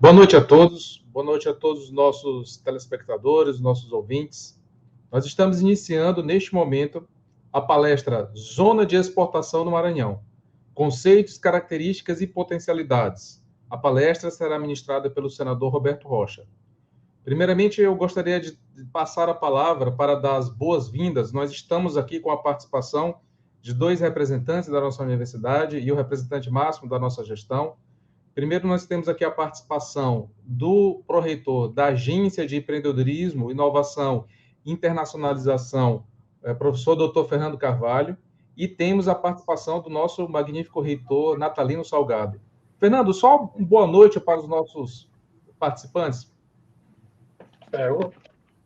boa noite a todos os nossos telespectadores, nossos ouvintes. Nós estamos iniciando, neste momento, a palestra Zona de Exportação no Maranhão, Conceitos, Características e Potencialidades. A palestra será ministrada pelo senador Roberto Rocha. Primeiramente, eu gostaria de passar a palavra para dar as boas-vindas. Nós estamos aqui com a participação de dois representantes da nossa universidade e o representante máximo da nossa gestão. Primeiro, nós temos aqui a participação do pró-reitor da Agência de Empreendedorismo, Inovação e Internacionalização, professor Dr. Fernando Carvalho, e temos a participação do nosso magnífico reitor Natalino Salgado. Fernando, só uma boa noite para os nossos participantes.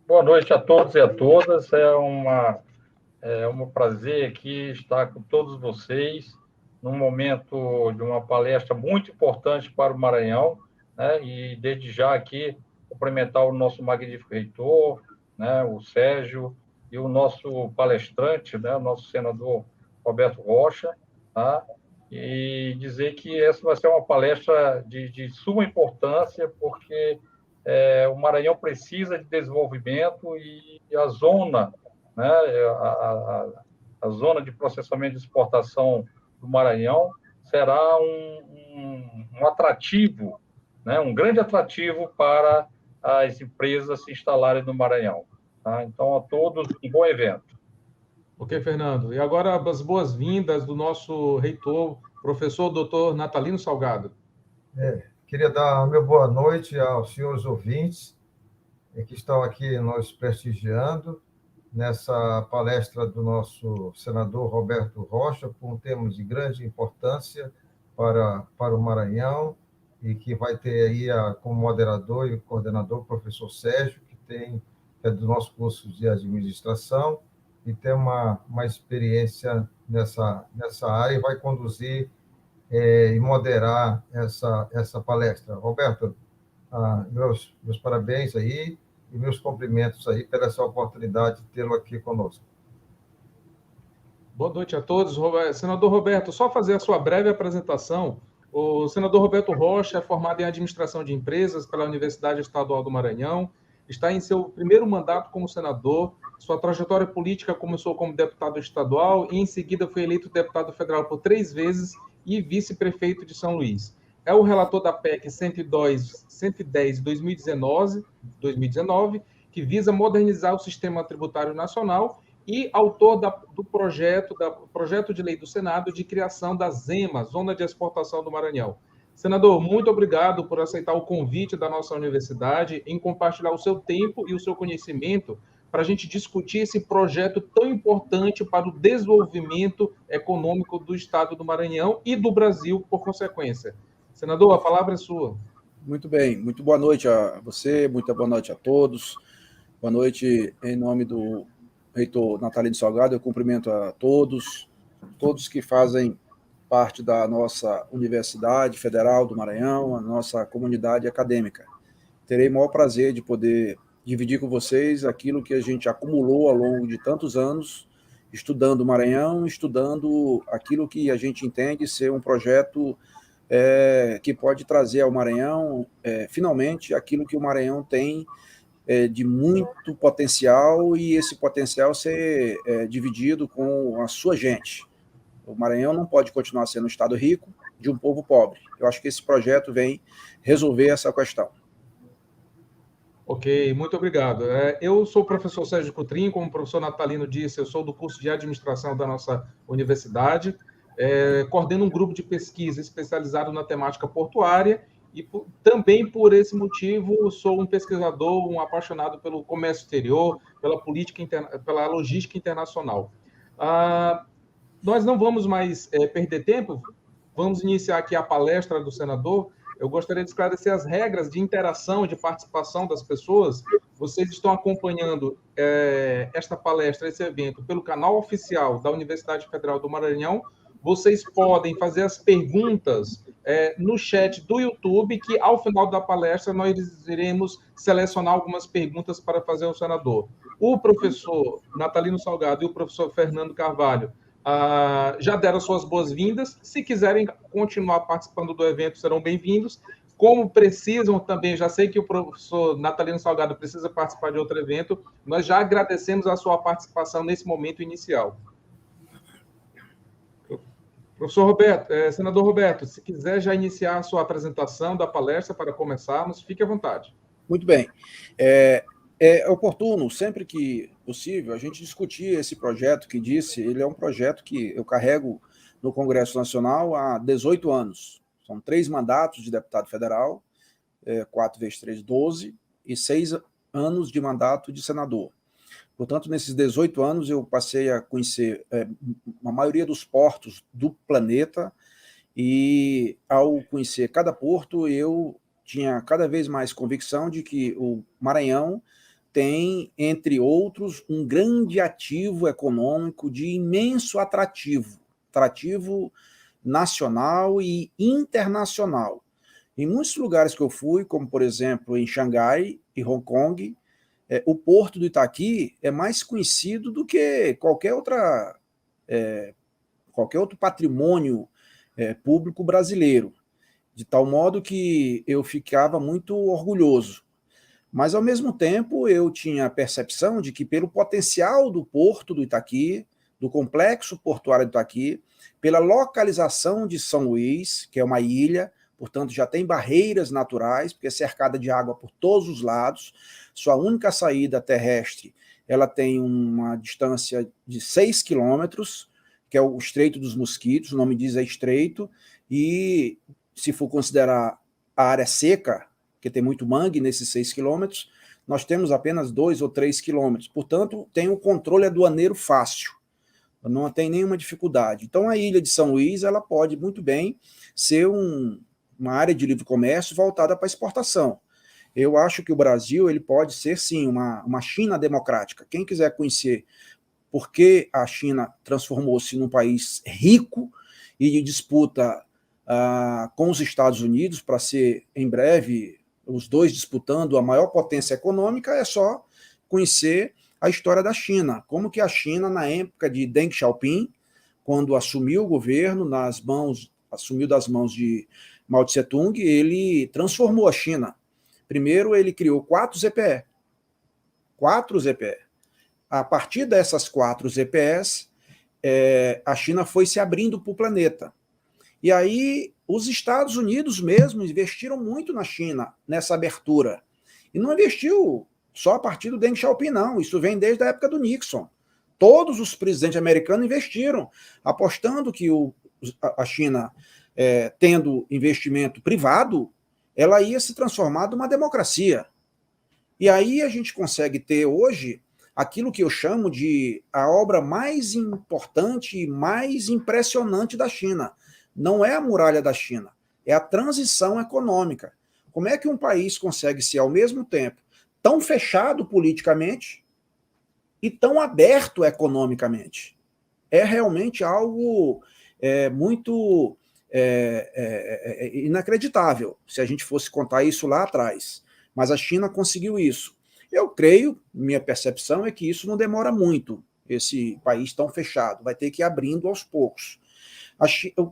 Boa noite a todos e a todas. É um prazer aqui estar com todos vocês num momento de uma palestra muito importante para o Maranhão, né? E desde já aqui cumprimentar o nosso magnífico reitor, né? O Sérgio, e o nosso palestrante, né? O nosso senador Roberto Rocha, tá? E dizer que essa vai ser uma palestra de suma importância, porque o Maranhão precisa de desenvolvimento e a zona, né? A zona de processamento de exportação do Maranhão será um atrativo, né? Um grande atrativo para as empresas se instalarem no Maranhão. Tá? Então, a todos, um bom evento. Ok, Fernando. E agora as boas-vindas do nosso reitor, professor Dr. Natalino Salgado. Queria dar uma boa noite aos senhores ouvintes que estão aqui nos prestigiando nessa palestra do nosso senador Roberto Rocha, com temas de grande importância para o Maranhão, e que vai ter aí como moderador e coordenador o professor Sérgio, que é do nosso curso de administração e tem uma experiência nessa área e vai conduzir e moderar essa palestra. Roberto, meus parabéns aí, e meus cumprimentos aí pela essa oportunidade de tê-lo aqui conosco. Boa noite a todos. Senador Roberto, só fazer a sua breve apresentação. O senador Roberto Rocha é formado em Administração de Empresas pela Universidade Estadual do Maranhão, está em seu primeiro mandato como senador. Sua trajetória política começou como deputado estadual e, em seguida, foi eleito deputado federal por 3 vezes e vice-prefeito de São Luís. É o relator da PEC 110 de 2019, que visa modernizar o sistema tributário nacional, e autor do projeto de lei do Senado de criação da ZEMA, Zona de Exportação do Maranhão. Senador, muito obrigado por aceitar o convite da nossa universidade em compartilhar o seu tempo e o seu conhecimento para a gente discutir esse projeto tão importante para o desenvolvimento econômico do estado do Maranhão e do Brasil, por consequência. Senador, a palavra é sua. Muito bem, muito boa noite a você, muito boa noite a todos. Boa noite em nome do reitor Natalino Salgado. Eu cumprimento a todos que fazem parte da nossa Universidade Federal do Maranhão, a nossa comunidade acadêmica. Terei o maior prazer de poder dividir com vocês aquilo que a gente acumulou ao longo de tantos anos, estudando o Maranhão, estudando aquilo que a gente entende ser um projeto que pode trazer ao Maranhão, finalmente, aquilo que o Maranhão tem de muito potencial, e esse potencial ser dividido com a sua gente. O Maranhão não pode continuar sendo um estado rico de um povo pobre. Eu acho que esse projeto vem resolver essa questão. Ok, muito obrigado. Eu sou o professor Sérgio Coutrinho, como o professor Natalino disse, eu sou do curso de administração da nossa universidade, coordeno um grupo de pesquisa especializado na temática portuária, e também por esse motivo sou um pesquisador, um apaixonado pelo comércio exterior, pela logística internacional. Nós não vamos mais perder tempo, vamos iniciar aqui a palestra do senador. Eu gostaria de esclarecer as regras de interação, de participação das pessoas. Vocês estão acompanhando esta palestra, esse evento, pelo canal oficial da Universidade Federal do Maranhão. Vocês podem fazer as perguntas no chat do YouTube, que ao final da palestra nós iremos selecionar algumas perguntas para fazer ao senador. O professor Natalino Salgado e o professor Fernando Carvalho já deram suas boas-vindas. Se quiserem continuar participando do evento, serão bem-vindos. como precisam também, já sei que o professor Natalino Salgado precisa participar de outro evento, nós já agradecemos a sua participação nesse momento inicial. Professor Roberto, senador Roberto, se quiser já iniciar a sua apresentação da palestra para começarmos, fique à vontade. Muito bem. É oportuno, sempre que possível, a gente discutir esse projeto que disse, ele é um projeto que eu carrego no Congresso Nacional há 18 anos. São 3 mandatos de deputado federal, 4 vezes 3, 12, e 6 anos de mandato de senador. Portanto, nesses 18 anos, eu passei a conhecer a maioria dos portos do planeta, e ao conhecer cada porto, eu tinha cada vez mais convicção de que o Maranhão tem, entre outros, um grande ativo econômico de imenso atrativo nacional e internacional. Em muitos lugares que eu fui, como, por exemplo, em Xangai e Hong Kong, o Porto do Itaqui é mais conhecido do que qualquer outro patrimônio público brasileiro, de tal modo que eu ficava muito orgulhoso. Mas, ao mesmo tempo, eu tinha a percepção de que, pelo potencial do Porto do Itaqui, do complexo portuário do Itaqui, pela localização de São Luís, que é uma ilha, portanto, já tem barreiras naturais, porque é cercada de água por todos os lados, sua única saída terrestre, ela tem uma distância de 6 quilômetros, que é o Estreito dos Mosquitos, o nome diz é estreito, e se for considerar a área seca, que tem muito mangue nesses 6 quilômetros, nós temos apenas 2 ou 3 quilômetros. Portanto, tem um controle aduaneiro fácil, não tem nenhuma dificuldade. Então, a ilha de São Luís, ela pode muito bem ser uma área de livre comércio voltada para exportação. Eu acho que o Brasil ele pode ser, sim, uma China democrática. Quem quiser conhecer por que a China transformou-se num país rico e de disputa com os Estados Unidos para ser, em breve, os dois disputando a maior potência econômica, é só conhecer a história da China. Como que a China, na época de Deng Xiaoping, quando assumiu o governo assumiu das mãos de Mao Tse-tung, ele transformou a China. Primeiro, ele criou 4 ZPE. 4 ZPE. A partir dessas 4 ZPEs, a China foi se abrindo para o planeta. E aí, os Estados Unidos mesmo investiram muito na China, nessa abertura. E não investiu só a partir do Deng Xiaoping, não. Isso vem desde a época do Nixon. Todos os presidentes americanos investiram, apostando que a China, tendo investimento privado, ela ia se transformar numa democracia. E aí a gente consegue ter hoje aquilo que eu chamo de a obra mais importante e mais impressionante da China. Não é a muralha da China, é a transição econômica. Como é que um país consegue ser, ao mesmo tempo, tão fechado politicamente e tão aberto economicamente? É realmente algo muito inacreditável, se a gente fosse contar isso lá atrás. Mas a China conseguiu isso. Eu creio, minha percepção é que isso não demora muito, esse país tão fechado, vai ter que ir abrindo aos poucos.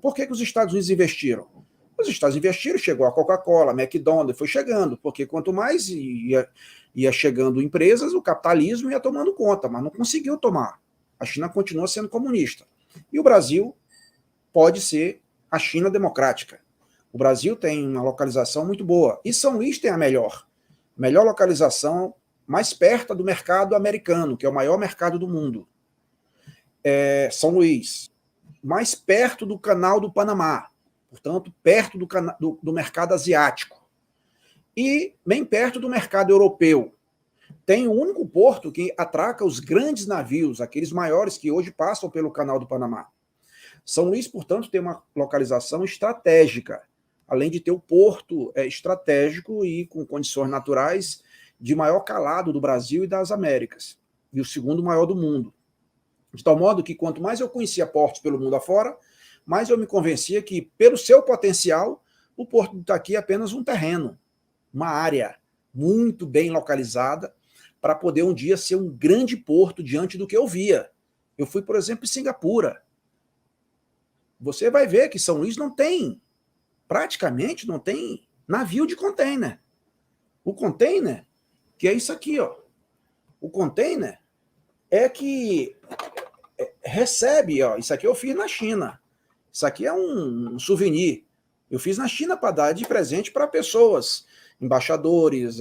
Por que os Estados Unidos investiram? Os Estados Unidos investiram, chegou a Coca-Cola, a McDonald's, foi chegando, porque quanto mais ia chegando empresas, o capitalismo ia tomando conta, mas não conseguiu tomar. A China continua sendo comunista. E o Brasil pode ser a China democrática. O Brasil tem uma localização muito boa. E São Luís tem a melhor localização, mais perto do mercado americano, que é o maior mercado do mundo. São Luís. Mais perto do Canal do Panamá, portanto, perto do mercado asiático. E bem perto do mercado europeu. Tem o único porto que atraca os grandes navios, aqueles maiores que hoje passam pelo Canal do Panamá. São Luís, portanto, tem uma localização estratégica, além de ter o porto estratégico e com condições naturais de maior calado do Brasil e das Américas, e o segundo maior do mundo. De tal modo que, quanto mais eu conhecia portos pelo mundo afora, mais eu me convencia que, pelo seu potencial, o Porto do Itaqui é apenas um terreno, uma área muito bem localizada para poder um dia ser um grande porto diante do que eu via. Eu fui, por exemplo, em Singapura. Você vai ver que São Luís praticamente não tem navio de container. O container, que é isso aqui, ó. O container é que recebe, ó. Isso aqui eu fiz na China. Isso aqui é um souvenir. Eu fiz na China para dar de presente para pessoas, embaixadores,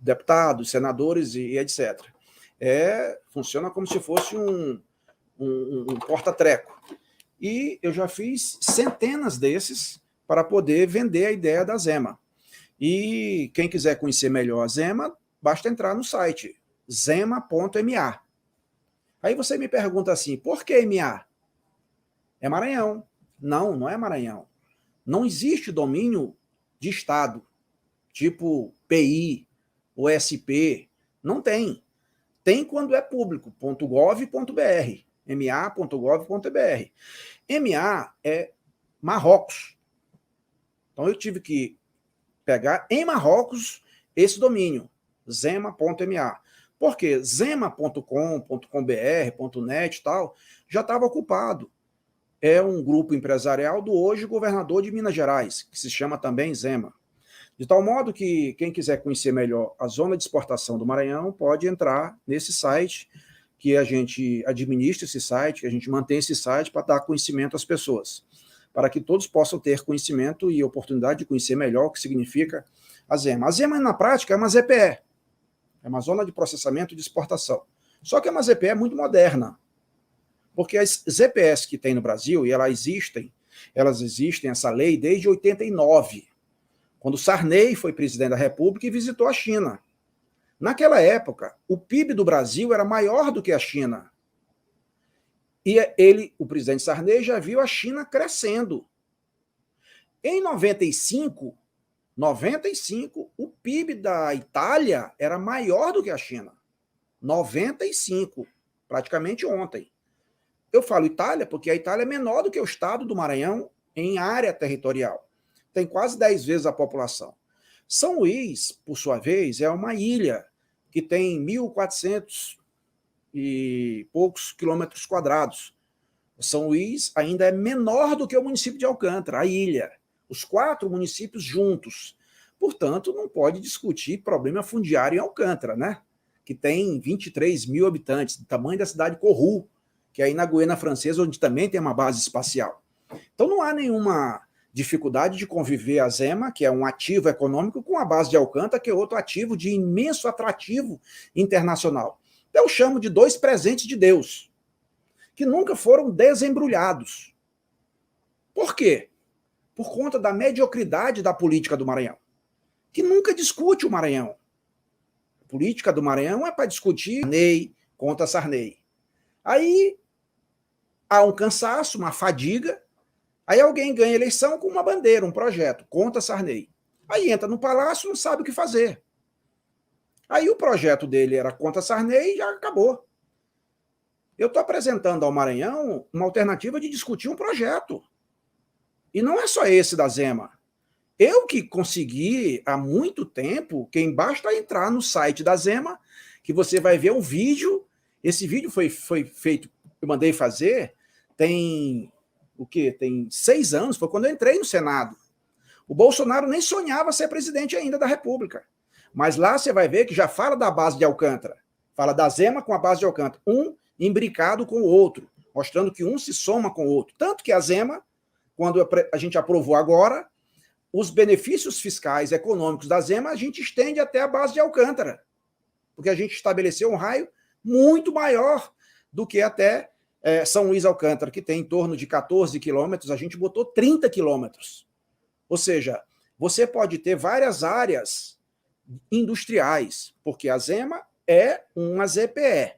deputados, senadores e etc. Funciona como se fosse um porta-treco. E eu já fiz centenas desses para poder vender a ideia da Zema. E quem quiser conhecer melhor a Zema, basta entrar no site zema.ma. Aí você me pergunta assim, por que MA? É Maranhão. Não, não é Maranhão. Não existe domínio de Estado, tipo PI, OSP. Não tem. Tem quando é público, .gov.br, ma.gov.br. MA é Marrocos. Então eu tive que pegar em Marrocos esse domínio, zema.ma. Porque zema.com.br, .net e tal, já estava ocupado. É um grupo empresarial do hoje governador de Minas Gerais, que se chama também Zema. De tal modo que quem quiser conhecer melhor a zona de exportação do Maranhão pode entrar nesse site, que a gente administra esse site, que a gente mantém esse site para dar conhecimento às pessoas, para que todos possam ter conhecimento e oportunidade de conhecer melhor o que significa a Zema. A Zema, na prática, é uma ZPE, é uma zona de processamento de exportação. Só que é uma ZPE muito moderna, porque as ZPEs que tem no Brasil, e elas existem, essa lei, desde 89, quando Sarney foi presidente da República e visitou a China. Naquela época, o PIB do Brasil era maior do que a China. E o presidente Sarney, já viu a China crescendo. Em 95, o PIB da Itália era maior do que a China. 95, praticamente ontem. Eu falo Itália porque a Itália é menor do que o estado do Maranhão em área territorial. Tem quase 10 vezes a população. São Luís, por sua vez, é uma ilha que tem 1.400 e poucos quilômetros quadrados. São Luís ainda é menor do que o município de Alcântara, a ilha. Os 4 municípios juntos. Portanto, não pode discutir problema fundiário em Alcântara, né? Que tem 23 mil habitantes, do tamanho da cidade de Corru, que é aí na Guiana Francesa, onde também tem uma base espacial. Então não há nenhuma dificuldade de conviver a Zema, que é um ativo econômico, com a base de Alcântara, que é outro ativo de imenso atrativo internacional. Eu chamo de 2 presentes de Deus, que nunca foram desembrulhados. Por quê? Por conta da mediocridade da política do Maranhão, que nunca discute o Maranhão. A política do Maranhão é para discutir Sarney contra Sarney. Aí há um cansaço, uma fadiga, aí alguém ganha eleição com uma bandeira, um projeto, contra Sarney. Aí entra no palácio, não sabe o que fazer. Aí o projeto dele era contra Sarney e já acabou. Eu estou apresentando ao Maranhão uma alternativa de discutir um projeto. E não é só esse da Zema. Eu que consegui há muito tempo, quem basta entrar no site da Zema, que você vai ver um vídeo. Esse vídeo foi feito, eu mandei fazer, tem 6 anos, foi quando eu entrei no Senado. O Bolsonaro nem sonhava ser presidente ainda da República. Mas lá você vai ver que já fala da base de Alcântara. Fala da Zema com a base de Alcântara. Um imbricado com o outro, mostrando que um se soma com o outro. Tanto que a Zema, quando a gente aprovou agora, os benefícios fiscais econômicos da Zema, a gente estende até a base de Alcântara. Porque a gente estabeleceu um raio muito maior do que até São Luís Alcântara, que tem em torno de 14 quilômetros, a gente botou 30 quilômetros. Ou seja, você pode ter várias áreas industriais, porque a Zema é uma ZPE.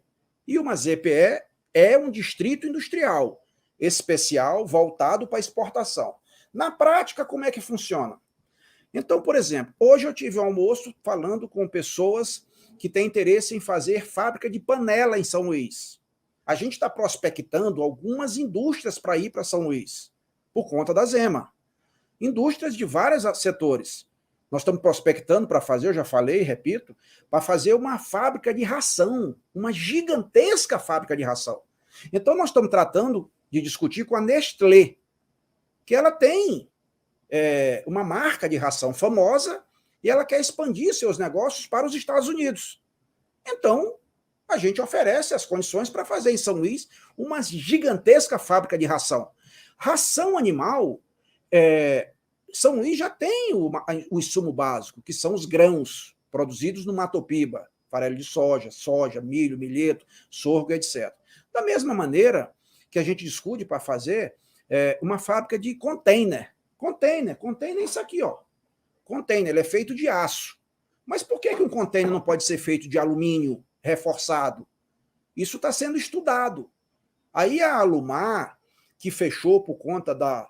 E uma ZPE é um distrito industrial especial voltado para exportação. Na prática, como é que funciona? Então, por exemplo, hoje eu tive um almoço falando com pessoas que têm interesse em fazer fábrica de panela em São Luís. A gente está prospectando algumas indústrias para ir para São Luís, por conta da Zema. Indústrias de vários setores. Nós estamos prospectando para fazer, eu já falei, repito, para fazer uma fábrica de ração, uma gigantesca fábrica de ração. Então, nós estamos tratando de discutir com a Nestlé, que ela tem uma marca de ração famosa e ela quer expandir seus negócios para os Estados Unidos. Então, a gente oferece as condições para fazer em São Luís uma gigantesca fábrica de ração. Ração animal, São Luís já tem o insumo básico, que são os grãos produzidos no Mato Piba, farelo de soja, milho, milheto, sorgo, etc. Da mesma maneira que a gente discute para fazer uma fábrica de container. Container é isso aqui, ó. Container, ele é feito de aço. Mas por que um container não pode ser feito de alumínio reforçado? Isso está sendo estudado. Aí a Alumar, que fechou por conta da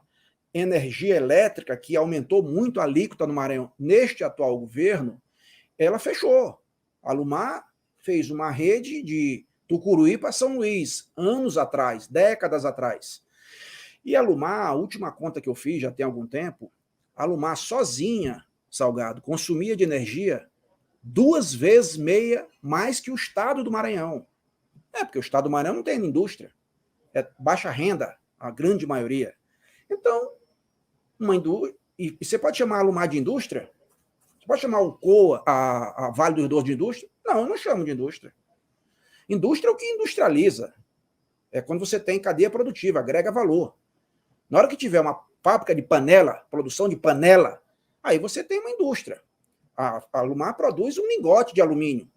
energia elétrica, que aumentou muito a alíquota no Maranhão neste atual governo, ela fechou. A Alumar fez uma rede de Tucuruí para São Luís, anos atrás, décadas atrás. E a Alumar, a última conta que eu fiz, já tem algum tempo, a Alumar sozinha, Salgado, consumia de energia 2,5 vezes mais que o estado do Maranhão. Porque o estado do Maranhão não tem indústria. É baixa renda, a grande maioria. Então, uma indústria. E você pode chamar a Alumar de indústria? Você pode chamar o COA, a Vale do Rio Doce de indústria? Não, eu não chamo de indústria. Indústria é o que industrializa. É quando você tem cadeia produtiva, agrega valor. Na hora que tiver uma fábrica de panela, produção de panela, aí você tem uma indústria. A Alumar produz um lingote de alumínio.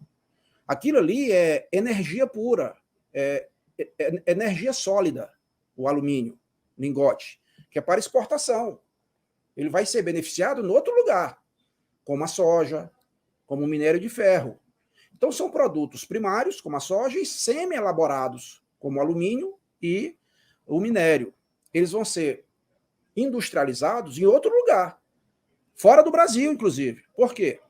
Aquilo ali é energia pura, é energia sólida, o alumínio, lingote, que é para exportação. Ele vai ser beneficiado em outro lugar, como a soja, como o minério de ferro. Então, são produtos primários, como a soja, e semi-elaborados, como o alumínio e o minério. Eles vão ser industrializados em outro lugar, fora do Brasil, inclusive. Por quê?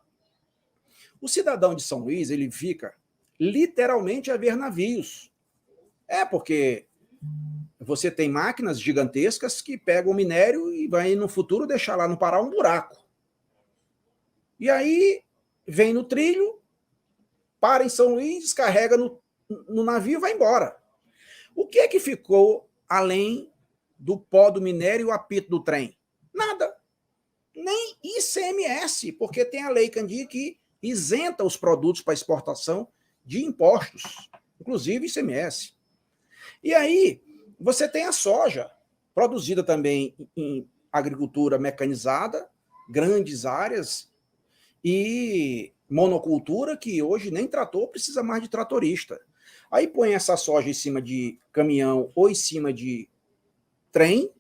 O cidadão de São Luís, ele fica literalmente a ver navios. Porque você tem máquinas gigantescas que pegam o minério e vai, no futuro, deixar lá no Pará um buraco. E aí, vem no trilho, para em São Luís, descarrega no navio e vai embora. O que é que ficou além do pó do minério e o apito do trem? Nada. Nem ICMS, porque tem a Lei Candir que isenta os produtos para exportação de impostos, inclusive ICMS. E aí, você tem a soja, produzida também em agricultura mecanizada, grandes áreas, e monocultura, que hoje nem trator precisa mais de tratorista. Aí põe essa soja em cima de caminhão ou em cima de trem,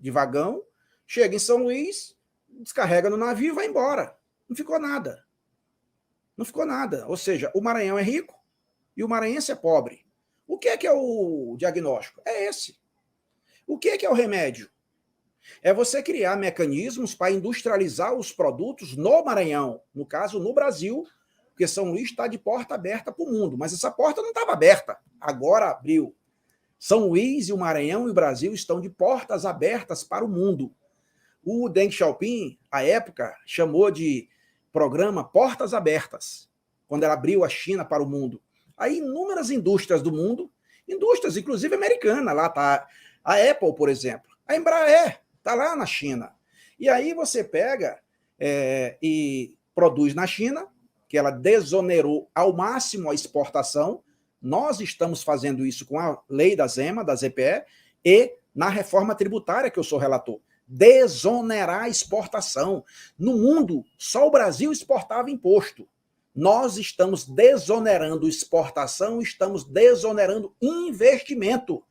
de vagão, chega em São Luís, descarrega no navio e vai embora. Não ficou nada. Não ficou nada. Ou seja, o Maranhão é rico e o maranhense é pobre. O que é o diagnóstico? É esse. O que é o remédio? É você criar mecanismos para industrializar os produtos no Maranhão, no caso, no Brasil, porque São Luís está de porta aberta para o mundo, mas essa porta não estava aberta, agora abriu. São Luís e o Maranhão e o Brasil estão de portas abertas para o mundo. O Deng Xiaoping, à época, chamou de programa Portas Abertas, quando ela abriu a China para o mundo. Aí inúmeras indústrias do mundo, indústrias inclusive americanas, lá está a Apple, por exemplo, a Embraer, está lá na China. E aí você pega e produz na China, que ela desonerou ao máximo a exportação. Nós estamos fazendo isso com a lei da ZEMA, da ZPE, e na reforma tributária, que eu sou relator. Desonerar a exportação. No mundo, só o Brasil exportava imposto. Nós estamos desonerando exportação, estamos desonerando investimento.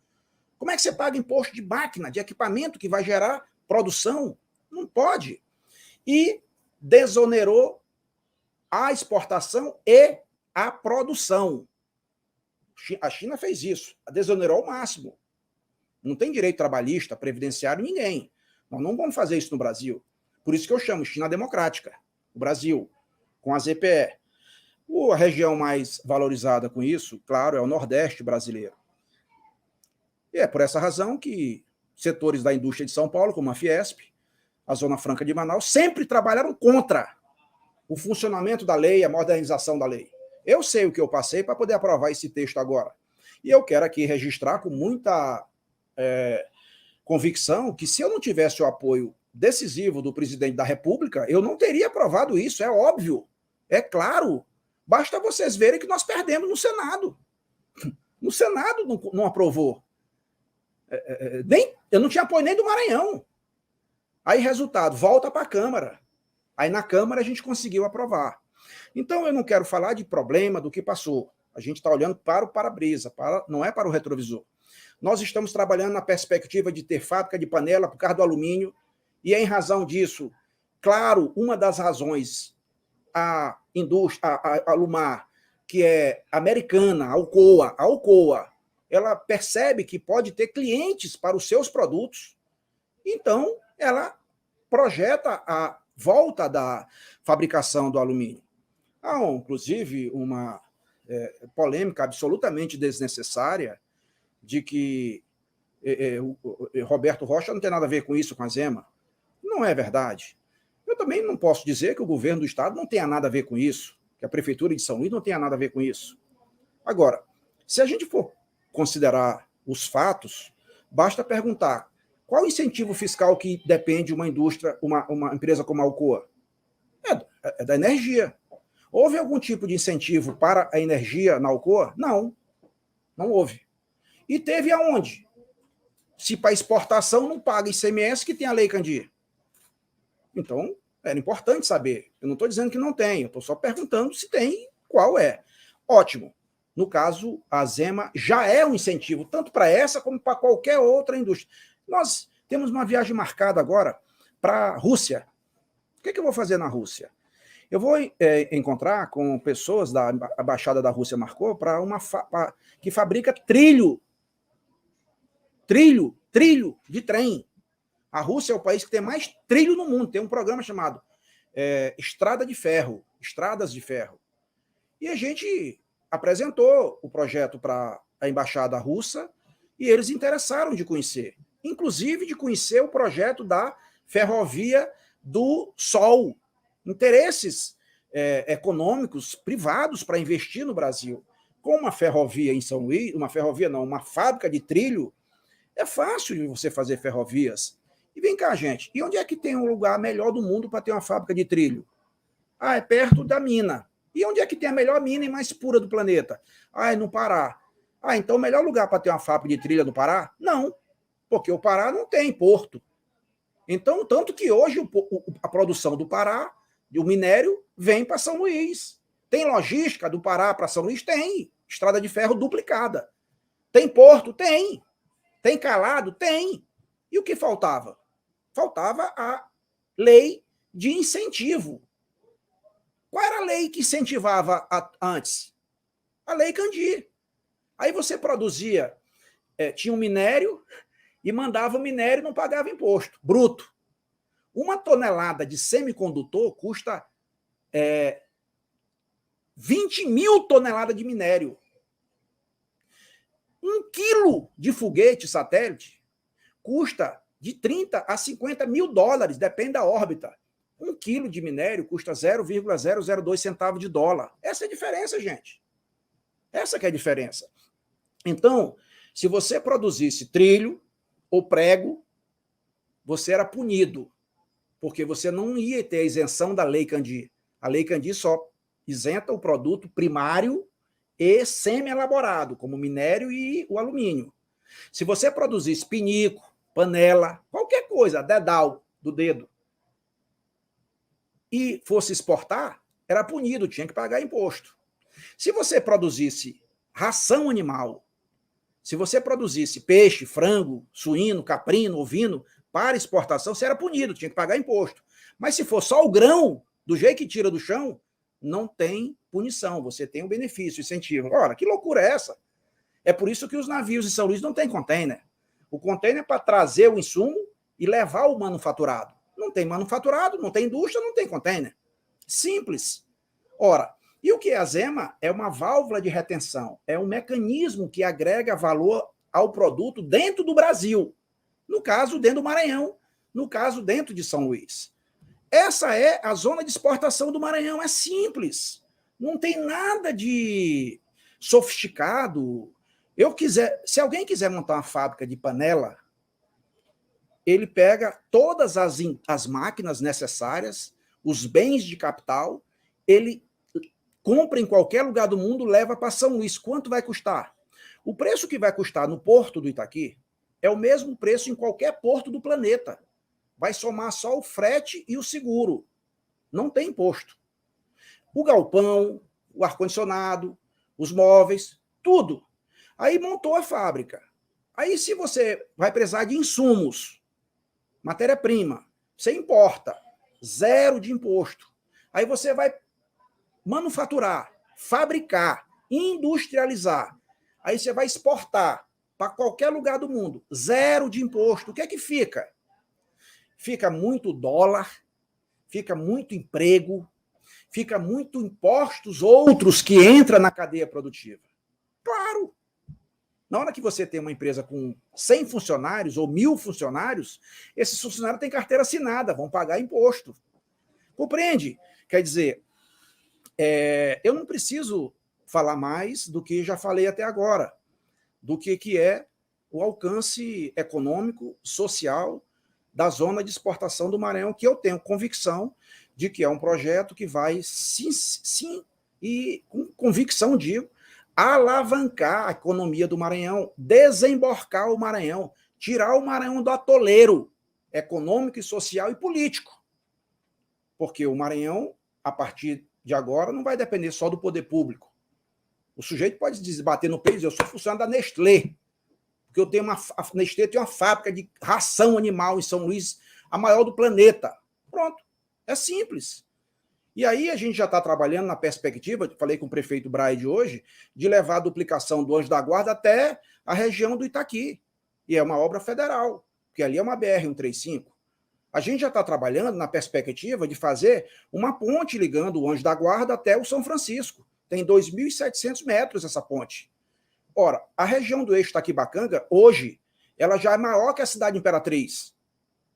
Como é que você paga imposto de máquina, de equipamento que vai gerar produção? Não pode. E desonerou a exportação e a produção. A China fez isso, desonerou ao máximo. Não tem direito trabalhista, previdenciário, ninguém. Nós não vamos fazer isso no Brasil. Por isso que eu chamo China democrática, o Brasil, com a ZPE. A região mais valorizada com isso, claro, é o Nordeste brasileiro. E é por essa razão que setores da indústria de São Paulo, como a Fiesp, a Zona Franca de Manaus, sempre trabalharam contra o funcionamento da lei, a modernização da lei. Eu sei o que eu passei para poder aprovar esse texto agora. E eu quero aqui registrar com muita convicção que se eu não tivesse o apoio decisivo do presidente da República, eu não teria aprovado isso, é óbvio, é claro. Basta vocês verem que nós perdemos no Senado. No Senado não aprovou. Eu não tinha apoio nem do Maranhão. Aí, resultado, volta para a Câmara. Aí, na Câmara, a gente conseguiu aprovar. Então, eu não quero falar de problema do que passou. A gente está olhando para o para-brisa, não é para o retrovisor. Nós estamos trabalhando na perspectiva de ter fábrica de panela por causa do alumínio, e é em razão disso, claro, uma das razões, a indústria, a Alumar, que é americana, a Alcoa, ela percebe que pode ter clientes para os seus produtos, então ela projeta a volta da fabricação do alumínio. Há, inclusive, uma polêmica absolutamente desnecessária de que Roberto Rocha não tem nada a ver com isso, com a Zema. Não é verdade. Eu também não posso dizer que o governo do Estado não tenha nada a ver com isso, que a Prefeitura de São Luís não tenha nada a ver com isso. Agora, se a gente for considerar os fatos, basta perguntar qual o incentivo fiscal que depende uma indústria, uma empresa como a Alcoa? É da energia. Houve algum tipo de incentivo para a energia na Alcoa? Não houve. E teve aonde? Se para exportação não paga ICMS, que tem a Lei Candir. Então, era importante saber. Eu não estou dizendo que não tem, eu estou só perguntando se tem, qual é. Ótimo. No caso, a Zema já é um incentivo, tanto para essa como para qualquer outra indústria. Nós temos uma viagem marcada agora para a Rússia. O que eu vou fazer na Rússia? Eu vou encontrar com pessoas da Embaixada da Rússia marcou para que fabrica trilho de trem. A Rússia é o país que tem mais trilho no mundo. Tem um programa chamado Estradas de Ferro. E a gente apresentou o projeto para a Embaixada Russa e eles interessaram de conhecer. Inclusive de conhecer o projeto da Ferrovia do Sol. Interesses econômicos privados para investir no Brasil. Com uma ferrovia em São Luís, uma fábrica de trilho, é fácil de você fazer ferrovias. E vem cá, gente, e onde é que tem um lugar melhor do mundo para ter uma fábrica de trilho? É perto da mina. E onde é que tem a melhor mina e mais pura do planeta? É no Pará. Então o melhor lugar para ter uma fábrica de trilha no Pará? Não, porque o Pará não tem porto. Então, tanto que hoje a produção do Pará, o minério, vem para São Luís. Tem logística do Pará para São Luís? Tem. Estrada de ferro duplicada. Tem porto? Tem. Tem calado? Tem. E o que faltava? Faltava a lei de incentivo. Qual era a lei que incentivava antes? A Lei Candir. Aí você produzia, tinha um minério e mandava o minério e não pagava imposto, bruto. Uma tonelada de semicondutor custa 20 mil toneladas de minério. 1 quilo de foguete satélite custa de 30 a 50 mil dólares, depende da órbita. 1 quilo de minério custa 0,002 centavos de dólar. Essa é a diferença, gente. Essa que é a diferença. Então, se você produzisse trilho ou prego, você era punido, porque você não ia ter a isenção da Lei Candir. A Lei Candir só isenta o produto primário e semi-elaborado, como o minério e o alumínio. Se você produzisse pinico, panela, qualquer coisa, dedal do dedo, e fosse exportar, era punido, tinha que pagar imposto. Se você produzisse ração animal, se você produzisse peixe, frango, suíno, caprino, ovino, para exportação, você era punido, tinha que pagar imposto. Mas se for só o grão, do jeito que tira do chão, não tem punição, você tem um benefício, incentivo. Ora, que loucura é essa? É por isso que os navios em São Luís não têm container. O container é para trazer o insumo e levar o manufaturado. Não tem manufaturado, não tem indústria, não tem container. Simples. Ora, e o que é a Zema? É uma válvula de retenção, é um mecanismo que agrega valor ao produto dentro do Brasil. No caso, dentro do Maranhão. No caso, dentro de São Luís. Essa é a zona de exportação do Maranhão, é simples. Não tem nada de sofisticado. Se alguém quiser montar uma fábrica de panela, ele pega todas as máquinas necessárias, os bens de capital, ele compra em qualquer lugar do mundo, leva para São Luís. Quanto vai custar? O preço que vai custar no porto do Itaqui é o mesmo preço em qualquer porto do planeta. Vai somar só o frete e o seguro. Não tem imposto. O galpão, o ar-condicionado, os móveis, tudo. Aí montou a fábrica. Aí, se você vai precisar de insumos, matéria-prima, você importa, 0 de imposto. Aí você vai manufaturar, fabricar, industrializar. Aí você vai exportar para qualquer lugar do mundo, 0 de imposto. O que é que fica? Fica muito dólar, fica muito emprego, fica muito impostos outros que entram na cadeia produtiva. Claro! Na hora que você tem uma empresa com 100 funcionários ou 1.000 funcionários, esses funcionários têm carteira assinada, vão pagar imposto. Compreende? Quer dizer, eu não preciso falar mais do que já falei até agora, do que é o alcance econômico, social da zona de exportação do Maranhão, que eu tenho convicção de que é um projeto que vai, sim, e com convicção digo, alavancar a economia do Maranhão, desembarcar o Maranhão, tirar o Maranhão do atoleiro econômico e social e político. Porque o Maranhão, a partir de agora, não vai depender só do poder público. O sujeito pode bater no peito e dizer, eu sou funcionário da Nestlé, porque a Nestlé tem uma fábrica de ração animal em São Luís, a maior do planeta. Pronto, é simples. E aí a gente já está trabalhando na perspectiva, falei com o prefeito Braide hoje, de levar a duplicação do Anjo da Guarda até a região do Itaqui. E é uma obra federal, porque ali é uma BR-135. A gente já está trabalhando na perspectiva de fazer uma ponte ligando o Anjo da Guarda até o São Francisco. Tem 2.700 metros essa ponte. Ora, a região do eixo Itaquibacanga, hoje, ela já é maior que a cidade Imperatriz.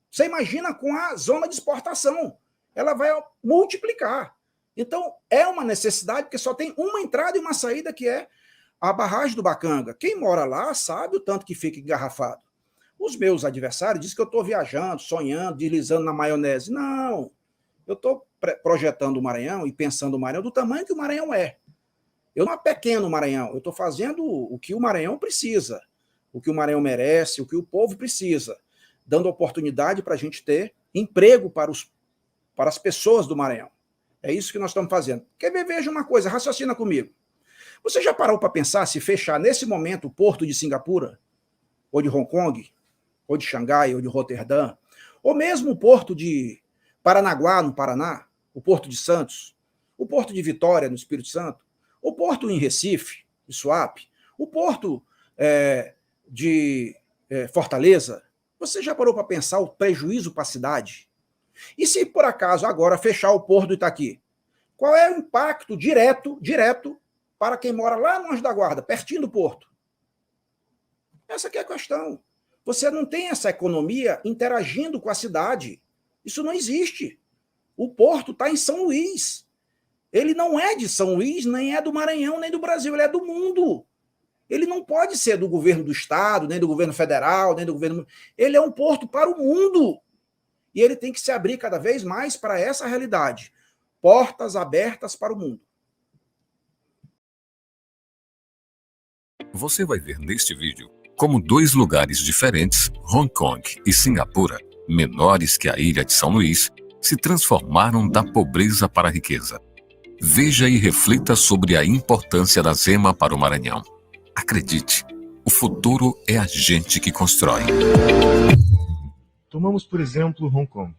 Você imagina com a zona de exportação. Ela vai multiplicar. Então, é uma necessidade, porque só tem uma entrada e uma saída, que é a barragem do Bacanga. Quem mora lá sabe o tanto que fica engarrafado. Os meus adversários dizem que eu estou viajando, sonhando, deslizando na maionese. Não, eu estou projetando o Maranhão e pensando o Maranhão do tamanho que o Maranhão é. Eu não pequeno o Maranhão, eu estou fazendo o que o Maranhão precisa, o que o Maranhão merece, o que o povo precisa, dando oportunidade para a gente ter emprego para as pessoas do Maranhão. É isso que nós estamos fazendo. Quer ver? Veja uma coisa, raciocina comigo. Você já parou para pensar se fechar nesse momento o porto de Singapura, ou de Hong Kong, ou de Xangai, ou de Roterdã, ou mesmo o porto de Paranaguá, no Paraná, o porto de Santos, o porto de Vitória, no Espírito Santo, o porto em Recife, em Suape, o porto de Fortaleza? Você já parou para pensar o prejuízo para a cidade? E se, por acaso, agora fechar o porto do Itaqui? Qual é o impacto direto para quem mora lá no Anjo da Guarda, pertinho do porto? Essa aqui é a questão. Você não tem essa economia interagindo com a cidade. Isso não existe. O porto está em São Luís. Ele não é de São Luís, nem é do Maranhão, nem do Brasil. Ele é do mundo. Ele não pode ser do governo do Estado, nem do governo federal, nem do governo... Ele é um porto para o mundo. E ele tem que se abrir cada vez mais para essa realidade. Portas abertas para o mundo. Você vai ver neste vídeo como 2 lugares diferentes, Hong Kong e Singapura, menores que a ilha de São Luís, se transformaram da pobreza para a riqueza. Veja e reflita sobre a importância da Zema para o Maranhão. Acredite, o futuro é a gente que constrói. Tomamos, por exemplo, Hong Kong.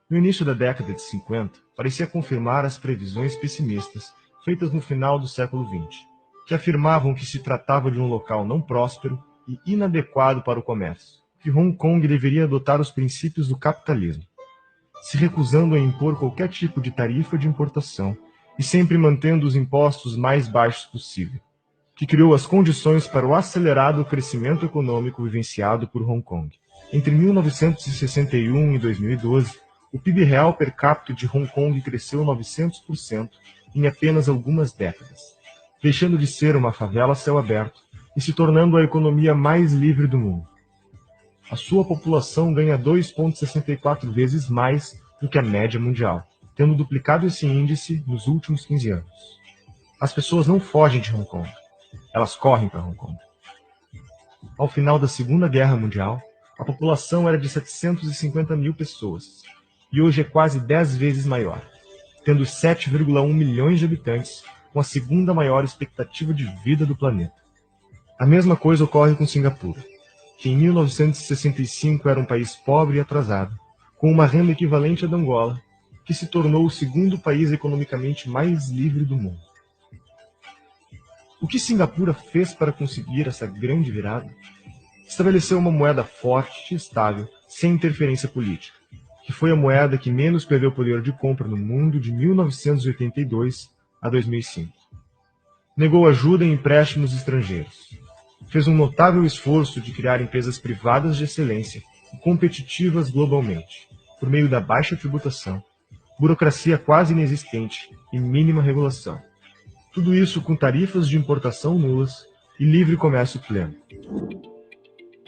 No início da década de 50, parecia confirmar as previsões pessimistas feitas no final do século XX, que afirmavam que se tratava de um local não próspero e inadequado para o comércio, que Hong Kong deveria adotar os princípios do capitalismo, se recusando a impor qualquer tipo de tarifa de importação e sempre mantendo os impostos mais baixos possível, que criou as condições para o acelerado crescimento econômico vivenciado por Hong Kong. Entre 1961 e 2012, o PIB real per capita de Hong Kong cresceu 900% em apenas algumas décadas, deixando de ser uma favela a céu aberto e se tornando a economia mais livre do mundo. a sua população ganha 2,64 vezes mais do que a média mundial, tendo duplicado esse índice nos últimos 15 anos. As pessoas não fogem de Hong Kong, elas correm para Hong Kong. Ao final da Segunda Guerra Mundial, a população era de 750 mil pessoas, e hoje é quase 10 vezes maior, tendo 7,1 milhões de habitantes, com a segunda maior expectativa de vida do planeta. A mesma coisa ocorre com Singapura, que em 1965 era um país pobre e atrasado, com uma renda equivalente à da Angola, que se tornou o segundo país economicamente mais livre do mundo. O que Singapura fez para conseguir essa grande virada? Estabeleceu uma moeda forte e estável, sem interferência política, que foi a moeda que menos perdeu poder de compra no mundo de 1982 a 2005. Negou ajuda em empréstimos estrangeiros. Fez um notável esforço de criar empresas privadas de excelência e competitivas globalmente, por meio da baixa tributação, burocracia quase inexistente e mínima regulação. Tudo isso com tarifas de importação nulas e livre comércio pleno.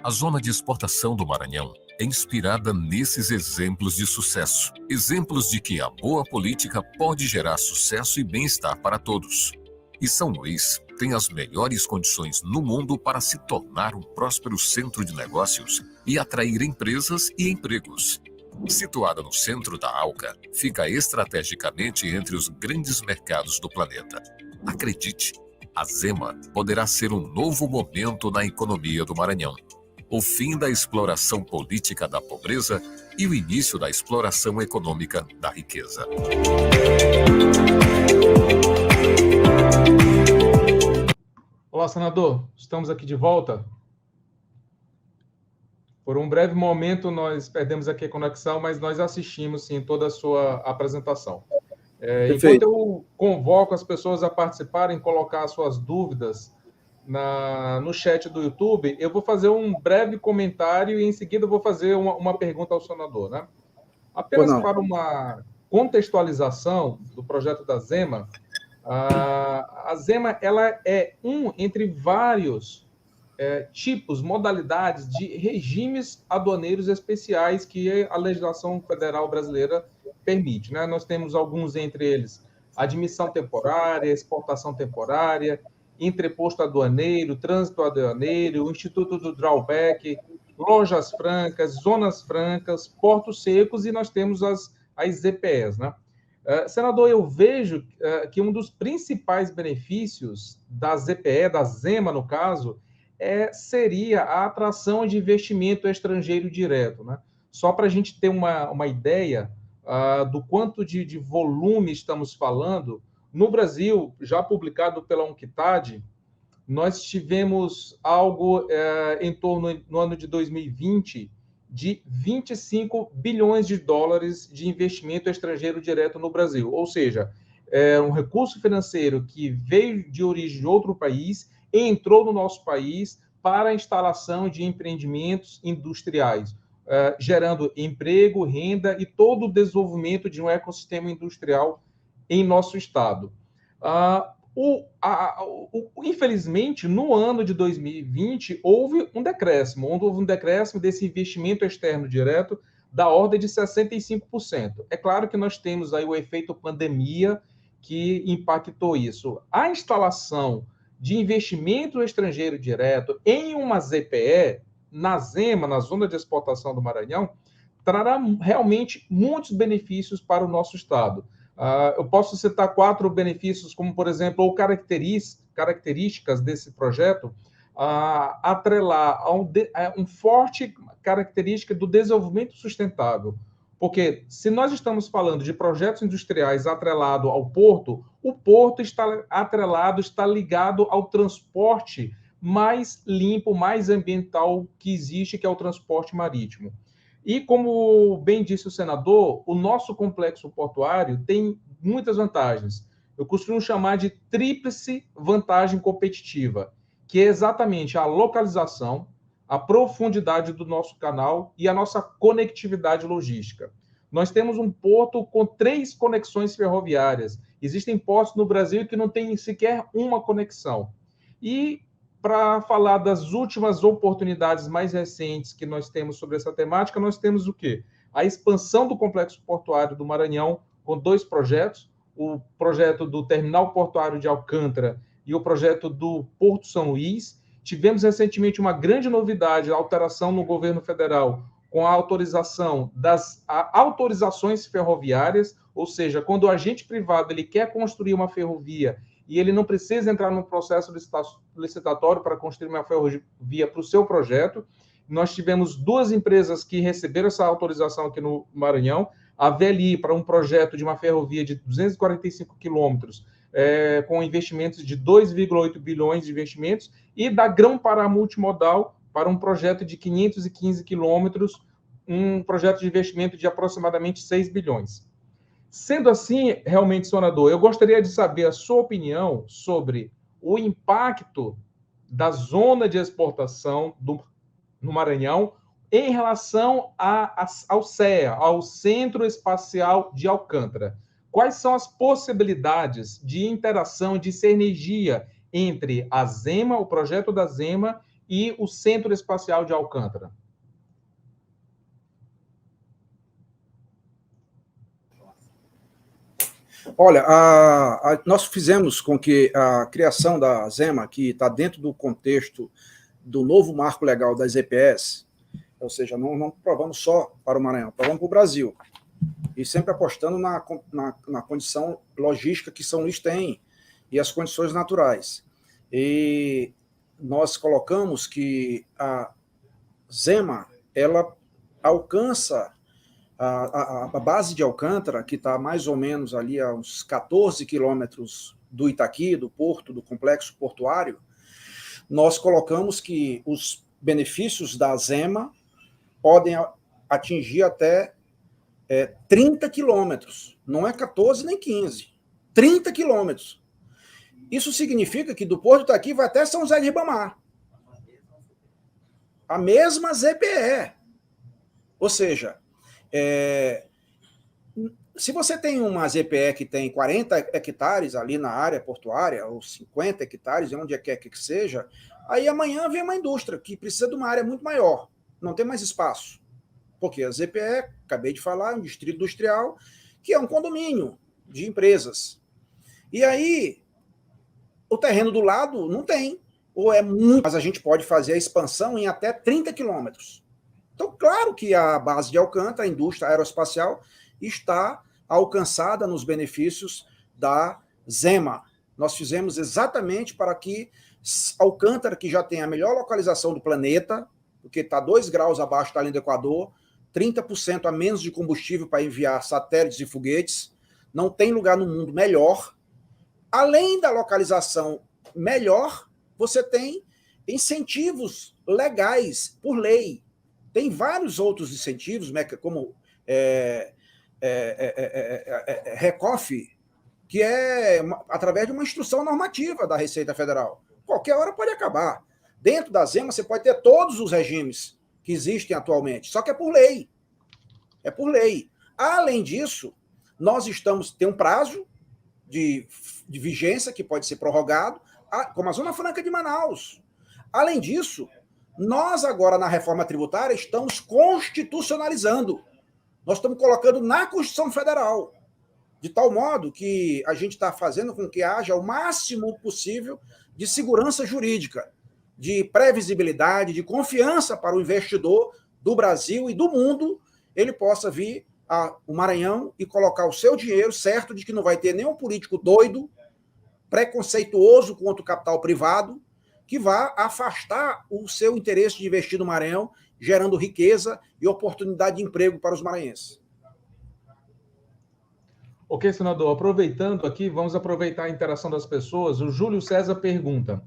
A zona de exportação do Maranhão é inspirada nesses exemplos de sucesso. Exemplos de que a boa política pode gerar sucesso e bem-estar para todos. E São Luís tem as melhores condições no mundo para se tornar um próspero centro de negócios e atrair empresas e empregos. Situada no centro da Alca, fica estrategicamente entre os grandes mercados do planeta. Acredite, a Zema poderá ser um novo momento na economia do Maranhão. O fim da exploração política da pobreza e o início da exploração econômica da riqueza. Olá, senador. Estamos aqui de volta. Por um breve momento, nós perdemos aqui a conexão, mas nós assistimos, sim, toda a sua apresentação. Enquanto eu convoco as pessoas a participarem, colocar suas dúvidas no chat do YouTube, eu vou fazer um breve comentário e, em seguida, eu vou fazer uma pergunta ao senador, né? Apenas para uma contextualização do projeto da Zema, a Zema ela é entre vários tipos, modalidades de regimes aduaneiros especiais que a legislação federal brasileira permite, né? Nós temos alguns entre eles: admissão temporária, exportação temporária, entreposto aduaneiro, trânsito aduaneiro, o Instituto do Drawback, lojas francas, zonas francas, portos secos, e nós temos as ZPEs, né? Senador, eu vejo que um dos principais benefícios da ZPE, da Zema, no caso, seria a atração de investimento estrangeiro direto, né? Só para a gente ter uma ideia do quanto de volume estamos falando, no Brasil, já publicado pela UNCTAD, nós tivemos algo em torno, no ano de 2020, de 25 bilhões de dólares de investimento estrangeiro direto no Brasil. Ou seja, um recurso financeiro que veio de origem de outro país e entrou no nosso país para a instalação de empreendimentos industriais, gerando emprego, renda e todo o desenvolvimento de um ecossistema industrial em nosso estado. Infelizmente, no ano de 2020, houve um decréscimo desse investimento externo direto da ordem de 65%. É claro que nós temos aí o efeito pandemia que impactou isso. A instalação de investimento estrangeiro direto em uma ZPE, na Zema, na Zona de Exportação do Maranhão, trará realmente muitos benefícios para o nosso estado. Eu posso citar 4 benefícios, como, por exemplo, ou características desse projeto, atrelar a um forte característica do desenvolvimento sustentável. Porque se nós estamos falando de projetos industriais atrelado ao porto, o porto está atrelado, está ligado ao transporte mais limpo, mais ambiental que existe, que é o transporte marítimo. E, como bem disse o senador, o nosso complexo portuário tem muitas vantagens. Eu costumo chamar de tríplice vantagem competitiva, que é exatamente a localização, a profundidade do nosso canal e a nossa conectividade logística. Nós temos um porto com 3 conexões ferroviárias. Existem portos no Brasil que não têm sequer uma conexão. E para falar das últimas oportunidades mais recentes que nós temos sobre essa temática, nós temos o quê? A expansão do complexo portuário do Maranhão, com 2 projetos, o projeto do Terminal Portuário de Alcântara e o projeto do Porto São Luís. Tivemos recentemente uma grande novidade, a alteração no governo federal, com a autorização das autorizações ferroviárias, ou seja, quando o agente privado ele quer construir uma ferrovia e ele não precisa entrar num processo licitatório para construir uma ferrovia para o seu projeto. Nós tivemos 2 empresas que receberam essa autorização aqui no Maranhão, a VLI para um projeto de uma ferrovia de 245 quilômetros, com investimentos de 2,8 bilhões de investimentos, e da Grão-Pará Multimodal para um projeto de 515 quilômetros, um projeto de investimento de aproximadamente 6 bilhões. Sendo assim, realmente, senador, eu gostaria de saber a sua opinião sobre o impacto da zona de exportação no Maranhão em relação ao CEA, ao Centro Espacial de Alcântara. Quais são as possibilidades de interação, de sinergia entre a ZEMA, o projeto da ZEMA, e o Centro Espacial de Alcântara? Olha, nós fizemos com que a criação da ZEMA, que está dentro do contexto do novo marco legal das EPS, ou seja, não provamos só para o Maranhão, provamos para o Brasil, e sempre apostando na condição logística que São Luís tem e as condições naturais. E nós colocamos que a ZEMA, ela alcança a base de Alcântara, que está mais ou menos ali a uns 14 quilômetros do Itaqui, do porto, do complexo portuário. Nós colocamos que os benefícios da ZEMA podem atingir até 30 quilômetros, não é 14 nem 15, 30 quilômetros. Isso significa que do Porto do Itaqui vai até São José de Ribamar. A mesma ZPE. Ou seja, se você tem uma ZPE que tem 40 hectares ali na área portuária, ou 50 hectares, onde quer que seja, aí amanhã vem uma indústria que precisa de uma área muito maior, não tem mais espaço. Porque a ZPE, acabei de falar, é um distrito industrial, que é um condomínio de empresas. E aí, o terreno do lado não tem, ou é muito, mas a gente pode fazer a expansão em até 30 quilômetros. Então, claro que a base de Alcântara, a indústria aeroespacial, está alcançada nos benefícios da ZEMA. Nós fizemos exatamente para que Alcântara, que já tem a melhor localização do planeta, porque está 2 graus abaixo da linha do Equador, 30% a menos de combustível para enviar satélites e foguetes, não tem lugar no mundo melhor. Além da localização melhor, você tem incentivos legais por lei. Tem vários outros incentivos, como RECOF, que é através de uma instrução normativa da Receita Federal. Qualquer hora pode acabar. Dentro da ZEMA, você pode ter todos os regimes que existem atualmente, só que é por lei. É por lei. Além disso, nós tem um prazo de vigência que pode ser prorrogado, como a Zona Franca de Manaus. Além disso, nós agora, na reforma tributária, estamos constitucionalizando. Nós estamos colocando na Constituição Federal, de tal modo que a gente está fazendo com que haja o máximo possível de segurança jurídica, de previsibilidade, de confiança para o investidor do Brasil e do mundo, ele possa vir ao Maranhão e colocar o seu dinheiro certo de que não vai ter nenhum político doido, preconceituoso contra o capital privado, que vá afastar o seu interesse de investir no Maranhão, gerando riqueza e oportunidade de emprego para os maranhenses. Ok, senador. Aproveitando aqui, vamos aproveitar a interação das pessoas. O Júlio César pergunta: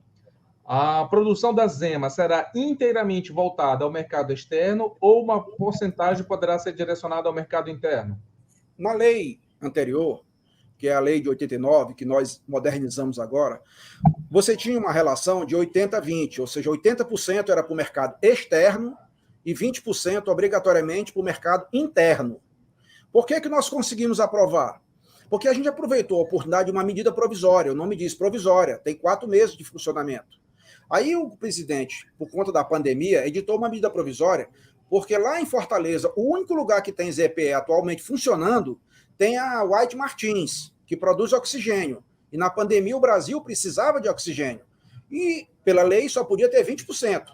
a produção da ZEMA será inteiramente voltada ao mercado externo ou uma porcentagem poderá ser direcionada ao mercado interno? Na lei anterior, que é a lei de 89, que nós modernizamos agora, você tinha uma relação de 80-20, ou seja, 80% era para o mercado externo e 20% obrigatoriamente para o mercado interno. Por que nós conseguimos aprovar? Porque a gente aproveitou a oportunidade de uma medida provisória, o nome diz provisória, tem 4 meses de funcionamento. Aí o presidente, por conta da pandemia, editou uma medida provisória, porque lá em Fortaleza, o único lugar que tem ZPE atualmente funcionando tem a White Martins, que produz oxigênio. E na pandemia o Brasil precisava de oxigênio. E, pela lei, só podia ter 20%.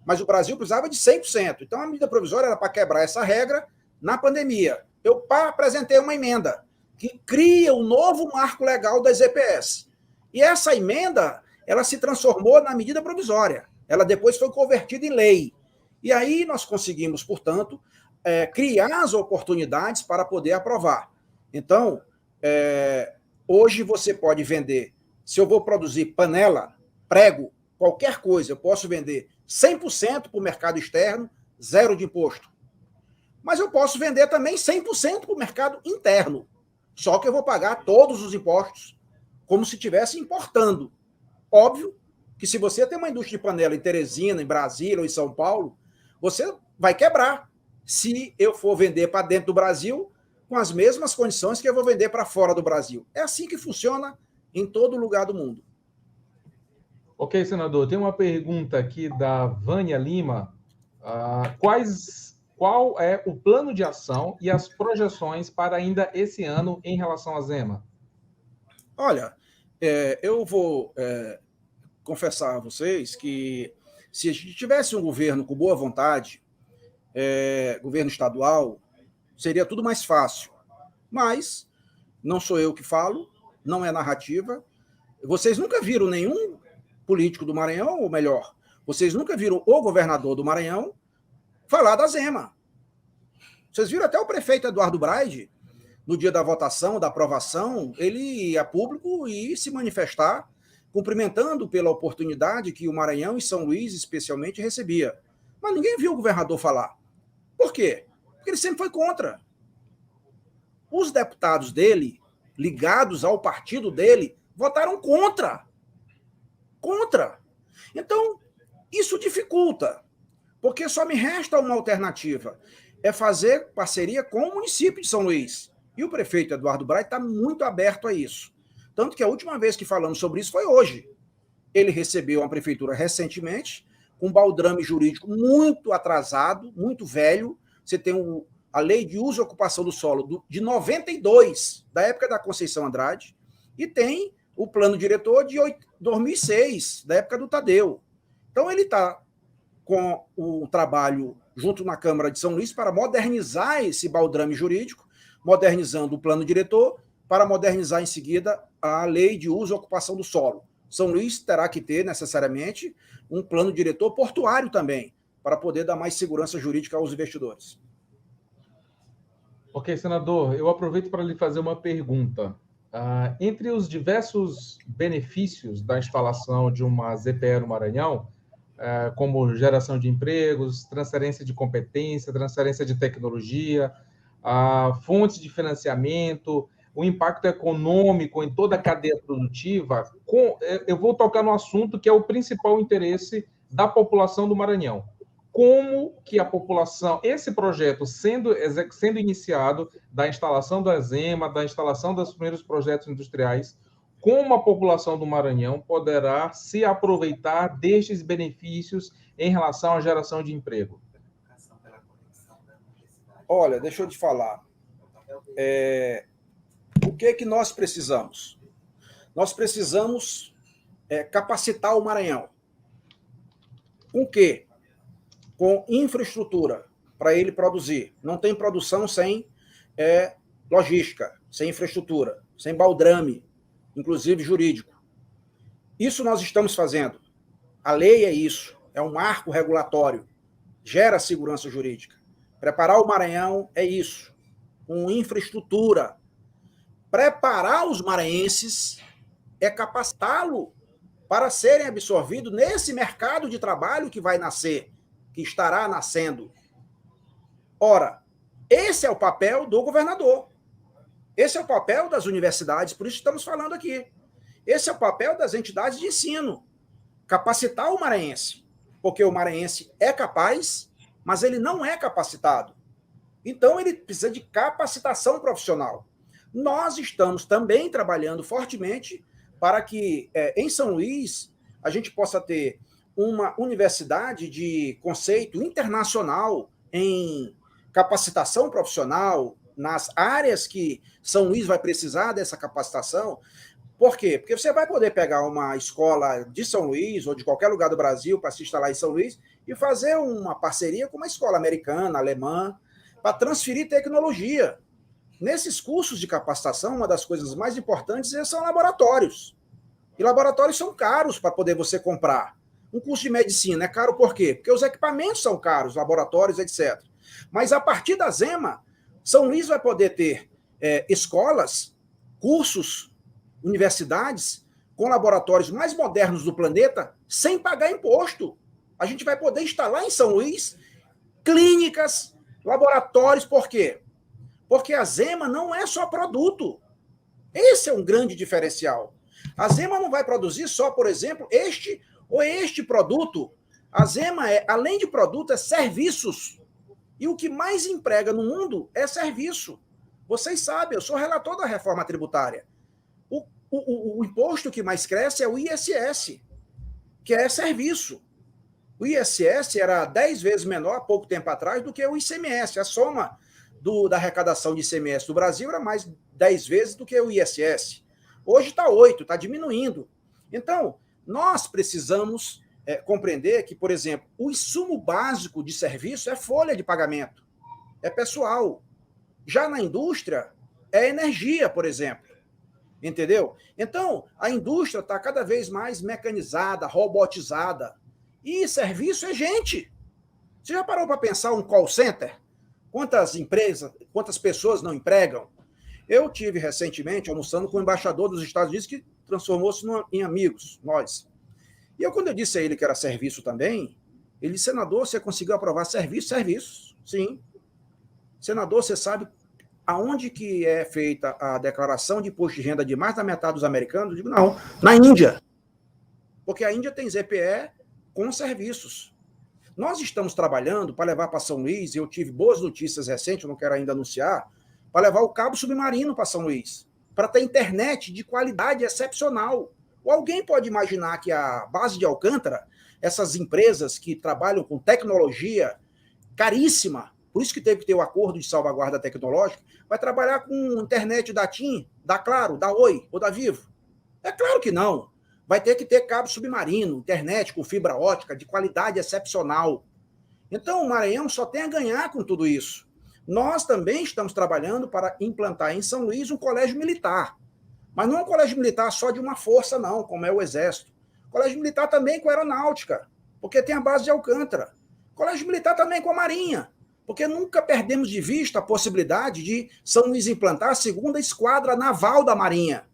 Mas o Brasil precisava de 100%. Então a medida provisória era para quebrar essa regra na pandemia. Eu apresentei uma emenda que cria um novo marco legal das EPS. E essa emenda, ela se transformou na medida provisória. Ela depois foi convertida em lei. E aí nós conseguimos, portanto, criar as oportunidades para poder aprovar. Então, hoje você pode vender, se eu vou produzir panela, prego, qualquer coisa, eu posso vender 100% para o mercado externo, zero de imposto. Mas eu posso vender também 100% para o mercado interno, só que eu vou pagar todos os impostos, como se estivesse importando. Óbvio que se você tem uma indústria de panela em Teresina, em Brasília ou em São Paulo, você vai quebrar se eu for vender para dentro do Brasil com as mesmas condições que eu vou vender para fora do Brasil. É assim que funciona em todo lugar do mundo. Ok, senador. Tem uma pergunta aqui da Vânia Lima. Qual é o plano de ação e as projeções para ainda esse ano em relação à Zema? Olha, eu vou confessar a vocês que se a gente tivesse um governo com boa vontade, governo estadual, seria tudo mais fácil. Mas não sou eu que falo, não é narrativa. Vocês nunca viram nenhum político do Maranhão, ou melhor, vocês nunca viram o governador do Maranhão falar da Zema. Vocês viram até o prefeito Eduardo Braide, no dia da votação, da aprovação, ele ia a público e se manifestar, cumprimentando pela oportunidade que o Maranhão e São Luís, especialmente, recebia. Mas ninguém viu o governador falar. Por quê? Porque ele sempre foi contra. Os deputados dele, ligados ao partido dele, votaram contra. Contra. Então, isso dificulta, porque só me resta uma alternativa, é fazer parceria com o município de São Luís. E o prefeito Eduardo Braide está muito aberto a isso. Tanto que a última vez que falamos sobre isso foi hoje. Ele recebeu uma prefeitura recentemente, com um baldrame jurídico muito atrasado, muito velho. Você tem a lei de uso e ocupação do solo de 92, da época da Conceição Andrade, e tem o plano diretor de 2006, da época do Tadeu. Então ele está com o trabalho junto na Câmara de São Luís para modernizar esse baldrame jurídico, modernizando o plano diretor, para modernizar em seguida a lei de uso e ocupação do solo. São Luís terá que ter, necessariamente, um plano diretor portuário também, para poder dar mais segurança jurídica aos investidores. Ok, senador, eu aproveito para lhe fazer uma pergunta. Entre os diversos benefícios da instalação de uma ZPE no Maranhão, como geração de empregos, transferência de competência, transferência de tecnologia, fontes de financiamento, o impacto econômico em toda a cadeia produtiva, eu vou tocar no assunto que é o principal interesse da população do Maranhão. Como que a população, esse projeto sendo iniciado, da instalação da Zema, da instalação dos primeiros projetos industriais, como a população do Maranhão poderá se aproveitar destes benefícios em relação à geração de emprego? Olha, deixa eu te falar. O que nós precisamos? Nós precisamos capacitar o Maranhão. Com o quê? Com infraestrutura para ele produzir. Não tem produção sem logística, sem infraestrutura, sem baldrame, inclusive jurídico. Isso nós estamos fazendo. A lei é isso, é um marco regulatório, gera segurança jurídica. Preparar o Maranhão é isso, com infraestrutura. Preparar os maranhenses é capacitá-lo para serem absorvidos nesse mercado de trabalho que vai nascer, que estará nascendo. Ora, esse é o papel do governador. Esse é o papel das universidades, por isso estamos falando aqui. Esse é o papel das entidades de ensino. Capacitar o maranhense, porque o maranhense é capaz, mas ele não é capacitado. Então, ele precisa de capacitação profissional. Nós estamos também trabalhando fortemente para que, em São Luís, a gente possa ter uma universidade de conceito internacional em capacitação profissional, nas áreas que São Luís vai precisar dessa capacitação. Por quê? Porque você vai poder pegar uma escola de São Luís ou de qualquer lugar do Brasil para se instalar em São Luís e fazer uma parceria com uma escola americana, alemã, para transferir tecnologia. Nesses cursos de capacitação, uma das coisas mais importantes são laboratórios. E laboratórios são caros para poder você comprar. Um curso de medicina é caro por quê? Porque os equipamentos são caros, laboratórios, etc. Mas a partir da Zema, São Luís vai poder ter escolas, cursos, universidades com laboratórios mais modernos do planeta sem pagar imposto. A gente vai poder instalar em São Luís clínicas, laboratórios, por quê? Porque a Zema não é só produto. Esse é um grande diferencial. A Zema não vai produzir só, por exemplo, este ou este produto. A Zema, além de produto, é serviços. E o que mais emprega no mundo é serviço. Vocês sabem, eu sou relator da reforma tributária. O imposto que mais cresce é o ISS, que é serviço. O ISS era 10 vezes menor há pouco tempo atrás do que o ICMS. A soma da arrecadação de ICMS do Brasil era mais 10 vezes do que o ISS. Hoje está 8, está diminuindo. Então, nós precisamos compreender que, por exemplo, o insumo básico de serviço é folha de pagamento, é pessoal. Já na indústria, é energia, por exemplo. Entendeu? Então, a indústria está cada vez mais mecanizada, robotizada. E serviço é gente. Você já parou para pensar um call center? Quantas empresas, quantas pessoas não empregam? Eu tive recentemente almoçando com o embaixador dos Estados Unidos que transformou-se em amigos, nós. E quando eu disse a ele que era serviço também, ele disse, senador, você conseguiu aprovar serviço? Serviço, sim. Senador, você sabe aonde que é feita a declaração de imposto de renda de mais da metade dos americanos? Eu digo, não, na Índia. Porque a Índia tem ZPE com serviços. Nós estamos trabalhando para levar para São Luís, e eu tive boas notícias recentes, eu não quero ainda anunciar, para levar o cabo submarino para São Luís, para ter internet de qualidade excepcional. Ou alguém pode imaginar que a base de Alcântara, essas empresas que trabalham com tecnologia caríssima, por isso que teve que ter o acordo de salvaguarda tecnológica, vai trabalhar com internet da TIM, da Claro, da Oi ou da Vivo? É claro que não. Vai ter que ter cabo submarino, internet com fibra ótica de qualidade excepcional. Então, o Maranhão só tem a ganhar com tudo isso. Nós também estamos trabalhando para implantar em São Luís um colégio militar. Mas não um colégio militar só de uma força, não, como é o Exército. Colégio militar também com aeronáutica, porque tem a base de Alcântara. Colégio militar também com a Marinha, porque nunca perdemos de vista a possibilidade de São Luís implantar a segunda esquadra naval da Marinha.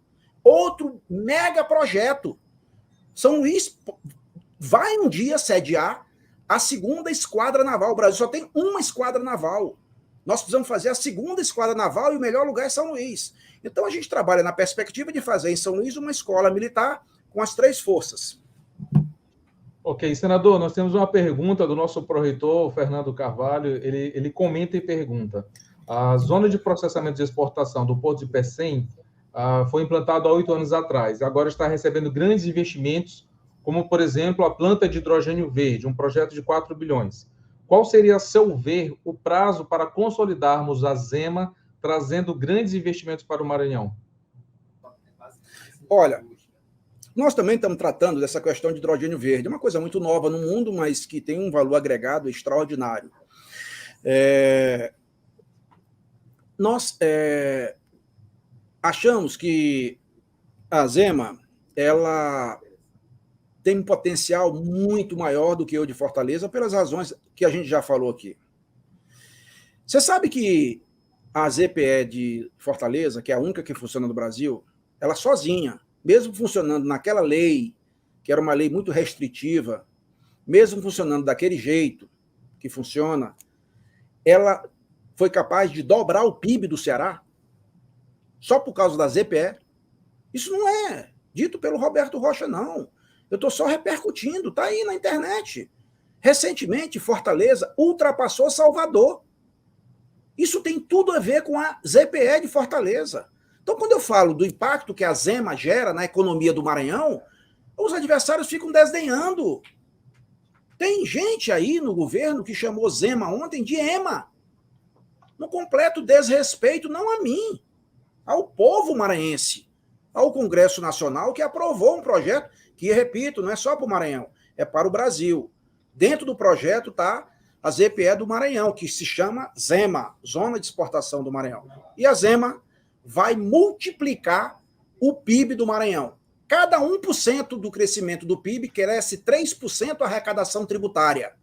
Outro mega projeto. São Luís vai um dia sediar a segunda esquadra naval. O Brasil só tem uma esquadra naval. Nós precisamos fazer a segunda esquadra naval e o melhor lugar é São Luís. Então a gente trabalha na perspectiva de fazer em São Luís uma escola militar com as 3 forças. Ok, senador, nós temos uma pergunta do nosso pró-reitor, Fernando Carvalho. Ele comenta e pergunta. A zona de processamento de exportação do Porto de Pecém foi implantada há 8 anos atrás. Agora está recebendo grandes investimentos, como, por exemplo, a planta de hidrogênio verde, um projeto de 4 bilhões. Qual seria, a seu ver, o prazo para consolidarmos a Zema, trazendo grandes investimentos para o Maranhão? Olha, nós também estamos tratando dessa questão de hidrogênio verde. É uma coisa muito nova no mundo, mas que tem um valor agregado extraordinário. Nós achamos que a Zema ela tem um potencial muito maior do que o de Fortaleza, pelas razões que a gente já falou aqui. Você sabe que a ZPE de Fortaleza, que é a única que funciona no Brasil, ela sozinha, mesmo funcionando naquela lei, que era uma lei muito restritiva, mesmo funcionando daquele jeito que funciona, ela foi capaz de dobrar o PIB do Ceará só por causa da ZPE. Isso não é dito pelo Roberto Rocha, não. Eu estou só repercutindo, está aí na internet. Recentemente, Fortaleza ultrapassou Salvador. Isso tem tudo a ver com a ZPE de Fortaleza. Então, quando eu falo do impacto que a Zema gera na economia do Maranhão, Os adversários ficam desdenhando. Tem gente aí no governo que chamou Zema ontem de EMA. No completo desrespeito, não a mim, ao povo maranhense, ao Congresso Nacional, que aprovou um projeto que, repito, não é só para o Maranhão, é para o Brasil. Dentro do projeto está a ZPE do Maranhão, que se chama Zema, Zona de Exportação do Maranhão. E a Zema vai multiplicar o PIB do Maranhão. Cada 1% do crescimento do PIB cresce 3% a arrecadação tributária.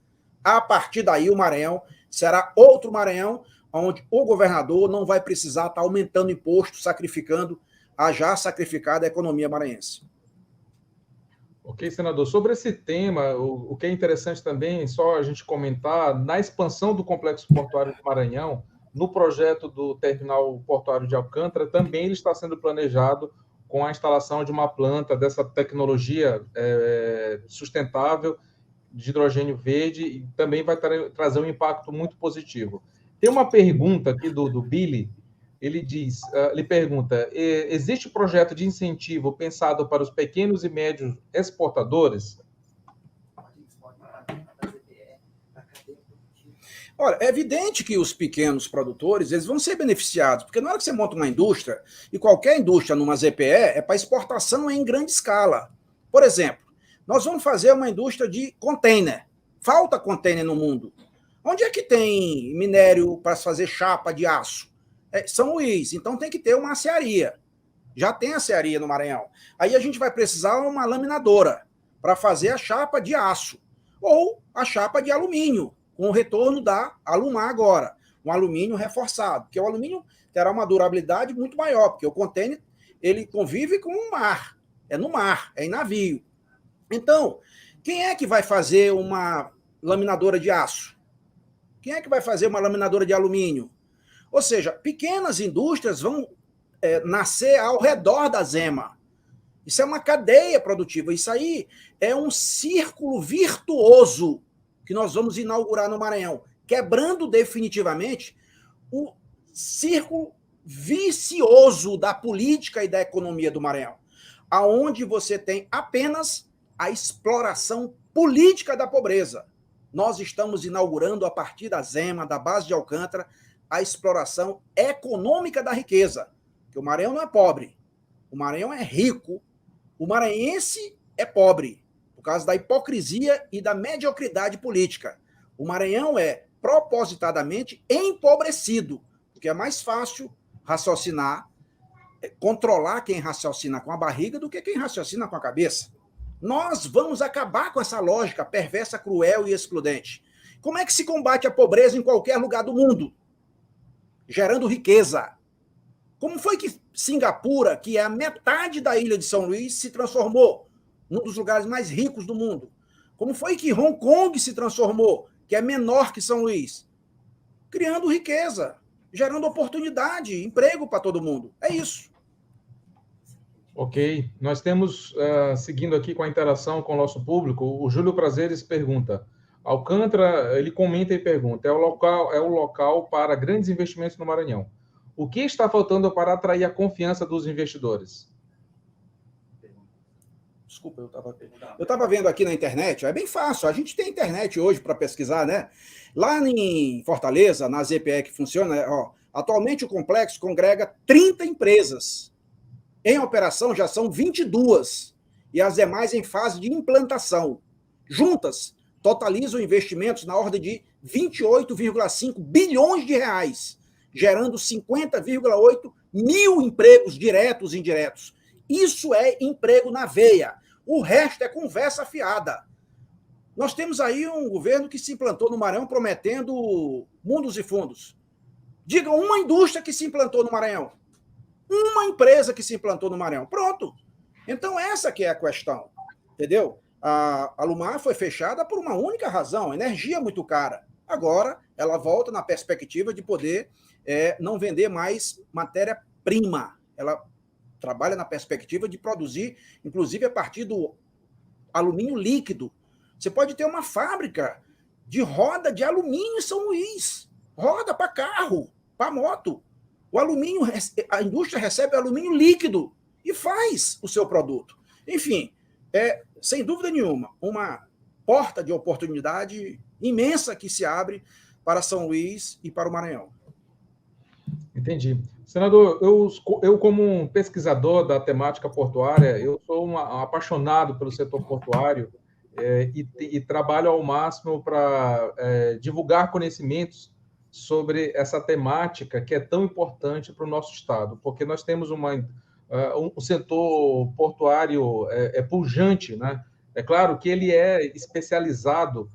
A partir daí, o Maranhão será outro Maranhão, onde o governador não vai precisar estar aumentando imposto, sacrificando a já sacrificada economia maranhense. Ok, senador. Sobre esse tema, o que é interessante também, só a gente comentar, na expansão do Complexo Portuário do Maranhão, no projeto do Terminal Portuário de Alcântara, também ele está sendo planejado com a instalação de uma planta dessa tecnologia sustentável de hidrogênio verde e também vai trazer um impacto muito positivo. Tem uma pergunta aqui do Billy, ele pergunta, existe projeto de incentivo pensado para os pequenos e médios exportadores? Olha, é evidente que os pequenos produtores eles vão ser beneficiados, porque na hora que você monta uma indústria, e qualquer indústria numa ZPE é para exportação em grande escala. Por exemplo, nós vamos fazer uma indústria de container. Falta container no mundo. Onde é que tem minério para fazer chapa de aço? São Luís, então tem que ter uma acearia. Já tem acearia no Maranhão. Aí a gente vai precisar uma laminadora para fazer a chapa de aço. Ou a chapa de alumínio, com o retorno da Alumar agora. Um alumínio reforçado. Porque o alumínio terá uma durabilidade muito maior, porque o container ele convive com o mar. É no mar, é em navio. Então, quem é que vai fazer uma laminadora de aço? Quem é que vai fazer uma laminadora de alumínio? Ou seja, pequenas indústrias vão nascer ao redor da Zema. Isso é uma cadeia produtiva. Isso aí é um círculo virtuoso que nós vamos inaugurar no Maranhão, quebrando definitivamente o círculo vicioso da política e da economia do Maranhão, aonde você tem apenas a exploração política da pobreza. Nós estamos inaugurando, a partir da Zema, da base de Alcântara, a exploração econômica da riqueza. Porque o Maranhão não é pobre. O Maranhão é rico. O maranhense é pobre, por causa da hipocrisia e da mediocridade política. O Maranhão é propositadamente empobrecido, porque é mais fácil raciocinar, controlar quem raciocina com a barriga do que quem raciocina com a cabeça. Nós vamos acabar com essa lógica perversa, cruel e excludente. Como é que se combate a pobreza em qualquer lugar do mundo? Gerando riqueza. Como foi que Singapura, que é a metade da ilha de São Luís, se transformou num dos lugares mais ricos do mundo? Como foi que Hong Kong se transformou, que é menor que São Luís? Criando riqueza, gerando oportunidade, emprego para todo mundo. É isso. Ok. Nós temos, seguindo aqui com a interação com o nosso público, o Júlio Prazeres pergunta, Alcântara, ele comenta e pergunta, é o local para grandes investimentos no Maranhão. O que está faltando para atrair a confiança dos investidores? Desculpa, eu estava vendo aqui na internet, é bem fácil, a gente tem internet hoje para pesquisar, né? Lá em Fortaleza, na ZPE que funciona, atualmente o complexo congrega 30 empresas. Em operação já são 22, e as demais em fase de implantação. Juntas, totalizam investimentos na ordem de 28,5 bilhões de reais, gerando 50,8 mil empregos diretos e indiretos. Isso é emprego na veia. O resto é conversa fiada. Nós temos aí um governo que se implantou no Maranhão prometendo mundos e fundos. Diga uma indústria que se implantou no Maranhão. Uma empresa que se implantou no Maranhão. Pronto. Então essa que é a questão. Entendeu? A Alumar foi fechada por uma única razão, energia muito cara. Agora ela volta na perspectiva de poder não vender mais matéria-prima. Ela trabalha na perspectiva de produzir, inclusive a partir do alumínio líquido. Você pode ter uma fábrica de roda de alumínio em São Luís. Roda para carro, para moto. O alumínio, a indústria recebe alumínio líquido e faz o seu produto. Enfim, sem dúvida nenhuma, uma porta de oportunidade imensa que se abre para São Luís e para o Maranhão. Entendi. Senador, eu como um pesquisador da temática portuária, eu sou um apaixonado pelo setor portuário e trabalho ao máximo para divulgar conhecimentos sobre essa temática que é tão importante para o nosso Estado, porque nós temos um setor portuário pujante, né? É claro que ele é especializado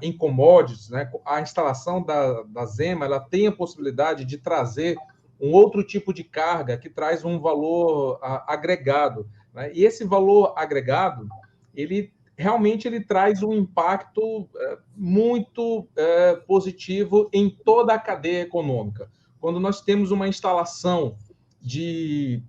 em commodities, né? A instalação da Zema, ela tem a possibilidade de trazer um outro tipo de carga que traz um valor agregado, né? E esse valor agregado, ele realmente traz um impacto muito positivo em toda a cadeia econômica. Quando nós temos uma instalação de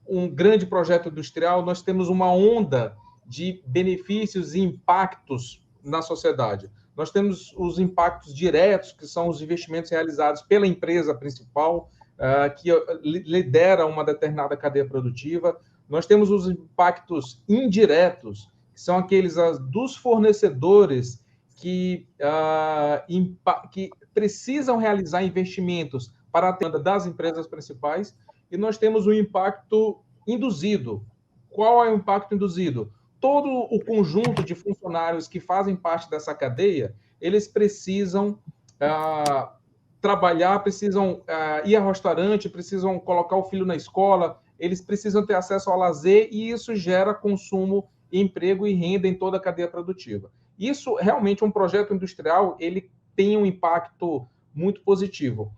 um grande projeto industrial, nós temos uma onda de benefícios e impactos na sociedade. Nós temos os impactos diretos, que são os investimentos realizados pela empresa principal, que lidera uma determinada cadeia produtiva. Nós temos os impactos indiretos, que são aqueles dos fornecedores que precisam realizar investimentos para a atenda das empresas principais, e nós temos o impacto induzido. Qual é o impacto induzido? Todo o conjunto de funcionários que fazem parte dessa cadeia, eles precisam trabalhar, precisam ir ao restaurante, precisam colocar o filho na escola, eles precisam ter acesso ao lazer, e isso gera consumo, emprego e renda em toda a cadeia produtiva. Isso, realmente, um projeto industrial, ele tem um impacto muito positivo.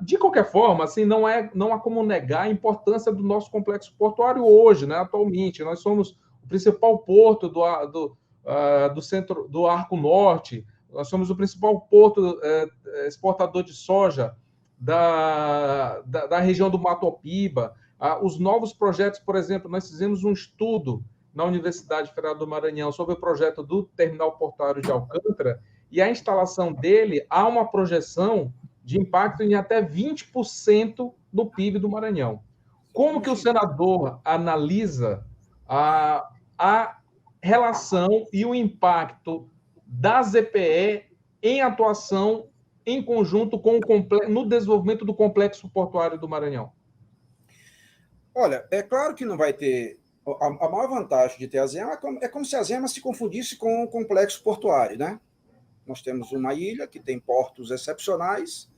De qualquer forma, assim, não há como negar a importância do nosso complexo portuário hoje, né? Atualmente. Nós somos o principal porto do centro do Arco Norte, nós somos o principal porto exportador de soja da região do Mato Piba. Os novos projetos, por exemplo, nós fizemos um estudo na Universidade Federal do Maranhão sobre o projeto do Terminal Portuário de Alcântara, e a instalação dele há uma projeção de impacto em até 20% no PIB do Maranhão. Como que o senador analisa a relação e o impacto da ZPE em atuação em conjunto no desenvolvimento do complexo portuário do Maranhão? Olha, é claro que não vai ter... A maior vantagem de ter a Zema é como se a Zema se confundisse com o complexo portuário, né? Nós temos uma ilha que tem portos excepcionais,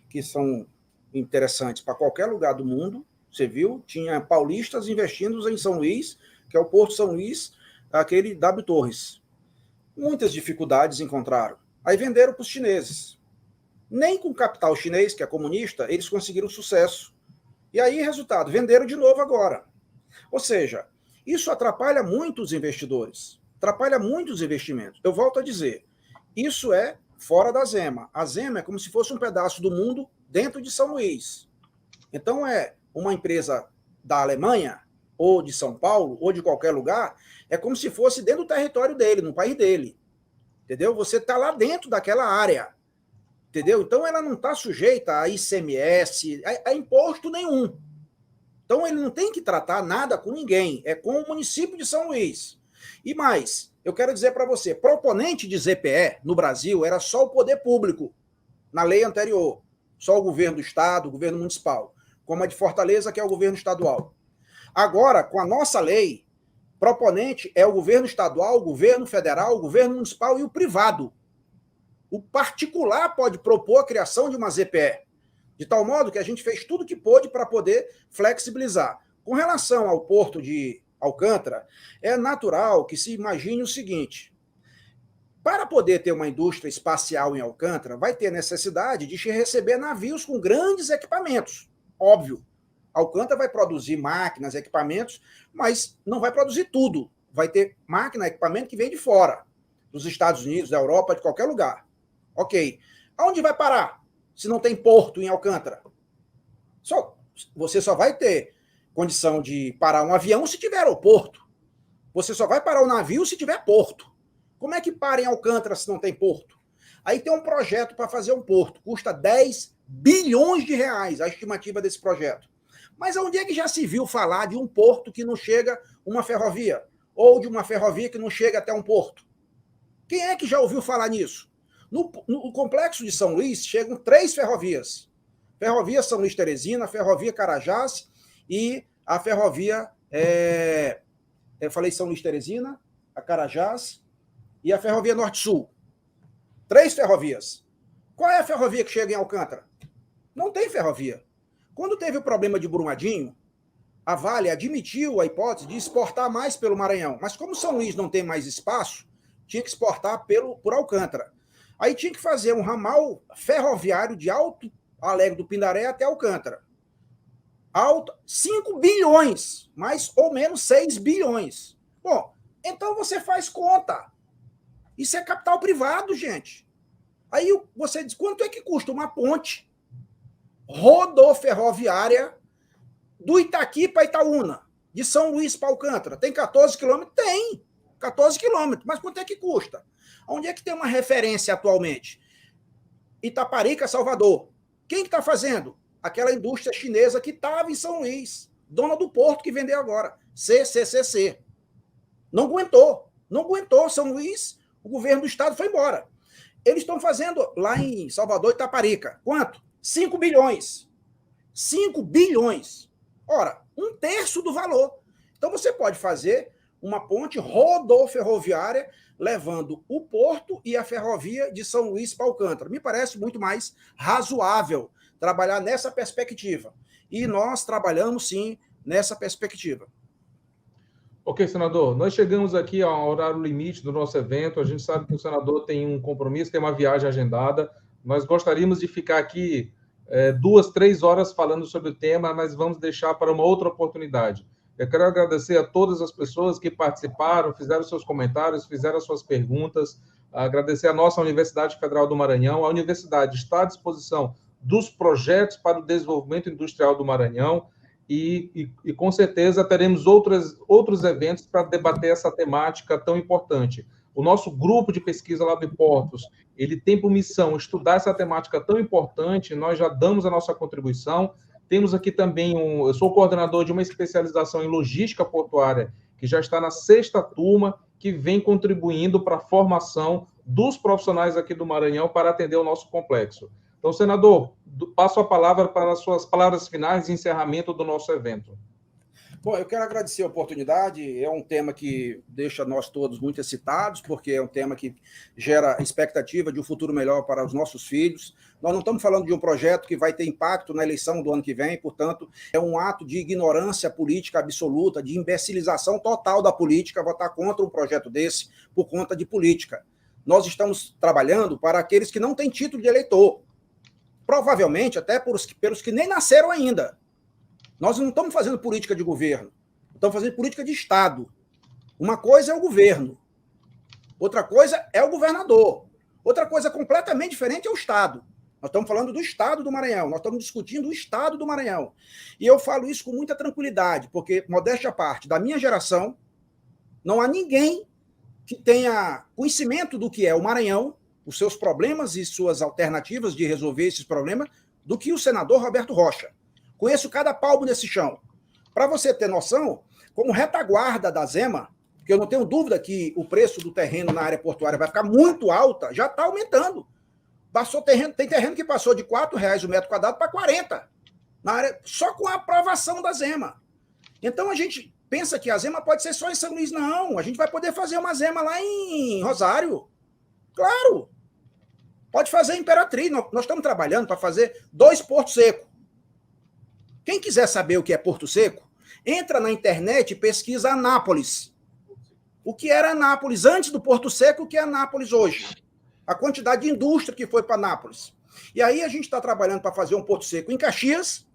que são interessantes para qualquer lugar do mundo. Você viu? Tinha paulistas investindo em São Luís, que é o Porto São Luís, aquele W Torres. Muitas dificuldades encontraram. Aí venderam para os chineses. Nem com capital chinês, que é comunista, eles conseguiram sucesso. E aí, resultado, venderam de novo agora. Ou seja, isso atrapalha muito os investidores, atrapalha muito os investimentos. Eu volto a dizer, isso é fora da Zema. A Zema é como se fosse um pedaço do mundo dentro de São Luís. Então, é uma empresa da Alemanha, ou de São Paulo, ou de qualquer lugar, é como se fosse dentro do território dele, no país dele. Entendeu? Você está lá dentro daquela área. Entendeu? Então, ela não está sujeita a ICMS, a imposto nenhum. Então, ele não tem que tratar nada com ninguém. É com o município de São Luís. E mais, eu quero dizer para você, proponente de ZPE no Brasil era só o poder público, na lei anterior. Só o governo do estado, o governo municipal. Como a de Fortaleza, que é o governo estadual. Agora, com a nossa lei, proponente é o governo estadual, o governo federal, o governo municipal e o privado. O particular pode propor a criação de uma ZPE, de tal modo que a gente fez tudo que pôde para poder flexibilizar. Com relação ao porto de Alcântara, é natural que se imagine o seguinte: para poder ter uma indústria espacial em Alcântara, vai ter necessidade de receber navios com grandes equipamentos. Óbvio, Alcântara vai produzir máquinas, equipamentos, mas não vai produzir tudo. Vai ter máquina, equipamento que vem de fora, dos Estados Unidos, da Europa, de qualquer lugar. Ok. Aonde vai parar se não tem porto em Alcântara? Você só vai ter condição de parar um avião se tiver aeroporto. Você só vai parar o navio se tiver porto. Como é que para em Alcântara se não tem porto? Aí tem um projeto para fazer um porto. Custa 10 bilhões de reais a estimativa desse projeto. Mas onde é que já se viu falar de um porto que não chega uma ferrovia? ou de uma ferrovia que não chega até um porto? Quem é que já ouviu falar nisso? No complexo de São Luís chegam 3 ferrovias. Ferrovia São Luís Teresina, Ferrovia Carajás e a ferrovia... eu falei São Luís Teresina, a Carajás e a Ferrovia Norte-Sul. 3 ferrovias. Qual é a ferrovia que chega em Alcântara? Não tem ferrovia. Quando teve o problema de Brumadinho, a Vale admitiu a hipótese de exportar mais pelo Maranhão. Mas como São Luís não tem mais espaço, tinha que exportar por Alcântara. Aí tinha que fazer um ramal ferroviário de Alto Alegre do Pindaré até Alcântara. 5 bilhões, mais ou menos 6 bilhões. Bom, então você faz conta. Isso é capital privado, gente. Aí você diz, quanto é que custa uma ponte rodoferroviária do Itaqui para Itaúna, de São Luís para Alcântara? Tem 14 quilômetros? Tem, 14 quilômetros. Mas quanto é que custa? Onde é que tem uma referência atualmente? Itaparica, Salvador. Quem que está fazendo? Aquela indústria chinesa que estava em São Luís, dona do porto que vendeu agora, CCCC. Não aguentou São Luís, o governo do estado foi embora. Eles estão fazendo lá em Salvador, Itaparica. Quanto? 5 bilhões. 5 bilhões. Ora, 1/3 do valor. Então você pode fazer uma ponte rodoferroviária levando o porto e a ferrovia de São Luís para Alcântara. Me parece muito mais razoável trabalhar nessa perspectiva. E nós trabalhamos, sim, nessa perspectiva. Ok, senador. Nós chegamos aqui ao horário limite do nosso evento. A gente sabe que o senador tem um compromisso, tem uma viagem agendada. Nós gostaríamos de ficar aqui 2, 3 horas falando sobre o tema, mas vamos deixar para uma outra oportunidade. Eu quero agradecer a todas as pessoas que participaram, fizeram seus comentários, fizeram as suas perguntas, agradecer a nossa Universidade Federal do Maranhão. A universidade está à disposição dos projetos para o desenvolvimento industrial do Maranhão e com certeza teremos outros eventos para debater essa temática tão importante. O nosso grupo de pesquisa Lab Portos, ele tem por missão estudar essa temática tão importante, nós já damos a nossa contribuição. Temos aqui também eu sou coordenador de uma especialização em logística portuária, que já está na 6ª turma, que vem contribuindo para a formação dos profissionais aqui do Maranhão para atender o nosso complexo. Então, senador, passo a palavra para as suas palavras finais de encerramento do nosso evento. Bom, eu quero agradecer a oportunidade. É um tema que deixa nós todos muito excitados, porque é um tema que gera expectativa de um futuro melhor para os nossos filhos. Nós não estamos falando de um projeto que vai ter impacto na eleição do ano que vem, portanto, é um ato de ignorância política absoluta, de imbecilização total da política, votar contra um projeto desse por conta de política. Nós estamos trabalhando para aqueles que não têm título de eleitor, provavelmente até pelos que nem nasceram ainda. Nós não estamos fazendo política de governo, estamos fazendo política de Estado. Uma coisa é o governo, outra coisa é o governador, outra coisa completamente diferente é o Estado. Nós estamos falando do Estado do Maranhão, nós estamos discutindo o Estado do Maranhão. E eu falo isso com muita tranquilidade, porque, modéstia à parte, da minha geração, não há ninguém que tenha conhecimento do que é o Maranhão, os seus problemas e suas alternativas de resolver esses problemas, do que o senador Roberto Rocha. Conheço cada palmo nesse chão. Para você ter noção, como retaguarda da Zema, que eu não tenho dúvida que o preço do terreno na área portuária vai ficar muito alta, já está aumentando. Tem terreno que passou de R$4 o metro quadrado para 40, na área, só com a aprovação da Zema. Então a gente pensa que a Zema pode ser só em São Luís. Não, a gente vai poder fazer uma Zema lá em Rosário. Claro. Pode fazer em Imperatriz. Nós estamos trabalhando para fazer 2 Porto Seco. Quem quiser saber o que é Porto Seco, entra na internet e pesquisa Anápolis. O que era Anápolis antes do Porto Seco, o que é Anápolis hoje. A quantidade de indústria que foi para Anápolis. E aí a gente está trabalhando para fazer um Porto Seco em Caxias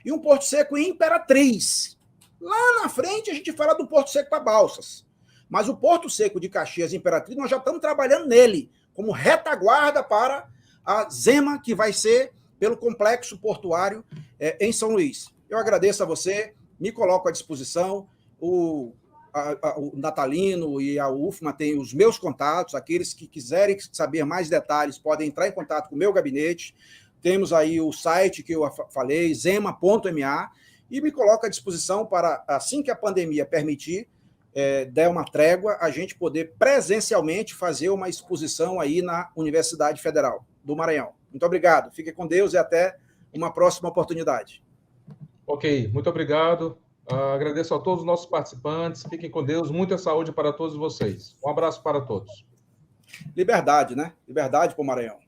e um Porto Seco em Imperatriz. Lá na frente a gente fala do Porto Seco para Balsas. Mas o Porto Seco de Caxias e Imperatriz, nós já estamos trabalhando nele, como retaguarda para a Zema, que vai ser pelo complexo portuário em São Luís. Eu agradeço a você, me coloco à disposição, o Natalino e a UFMA têm os meus contatos, aqueles que quiserem saber mais detalhes podem entrar em contato com o meu gabinete, temos aí o site que eu falei, zema.ma, e me coloco à disposição para, assim que a pandemia permitir, der uma trégua, a gente poder presencialmente fazer uma exposição aí na Universidade Federal do Maranhão. Muito obrigado. Fique com Deus e até uma próxima oportunidade. Ok, muito obrigado. Agradeço a todos os nossos participantes. Fiquem com Deus. Muita saúde para todos vocês. Um abraço para todos. Liberdade, né? Liberdade para o Maranhão.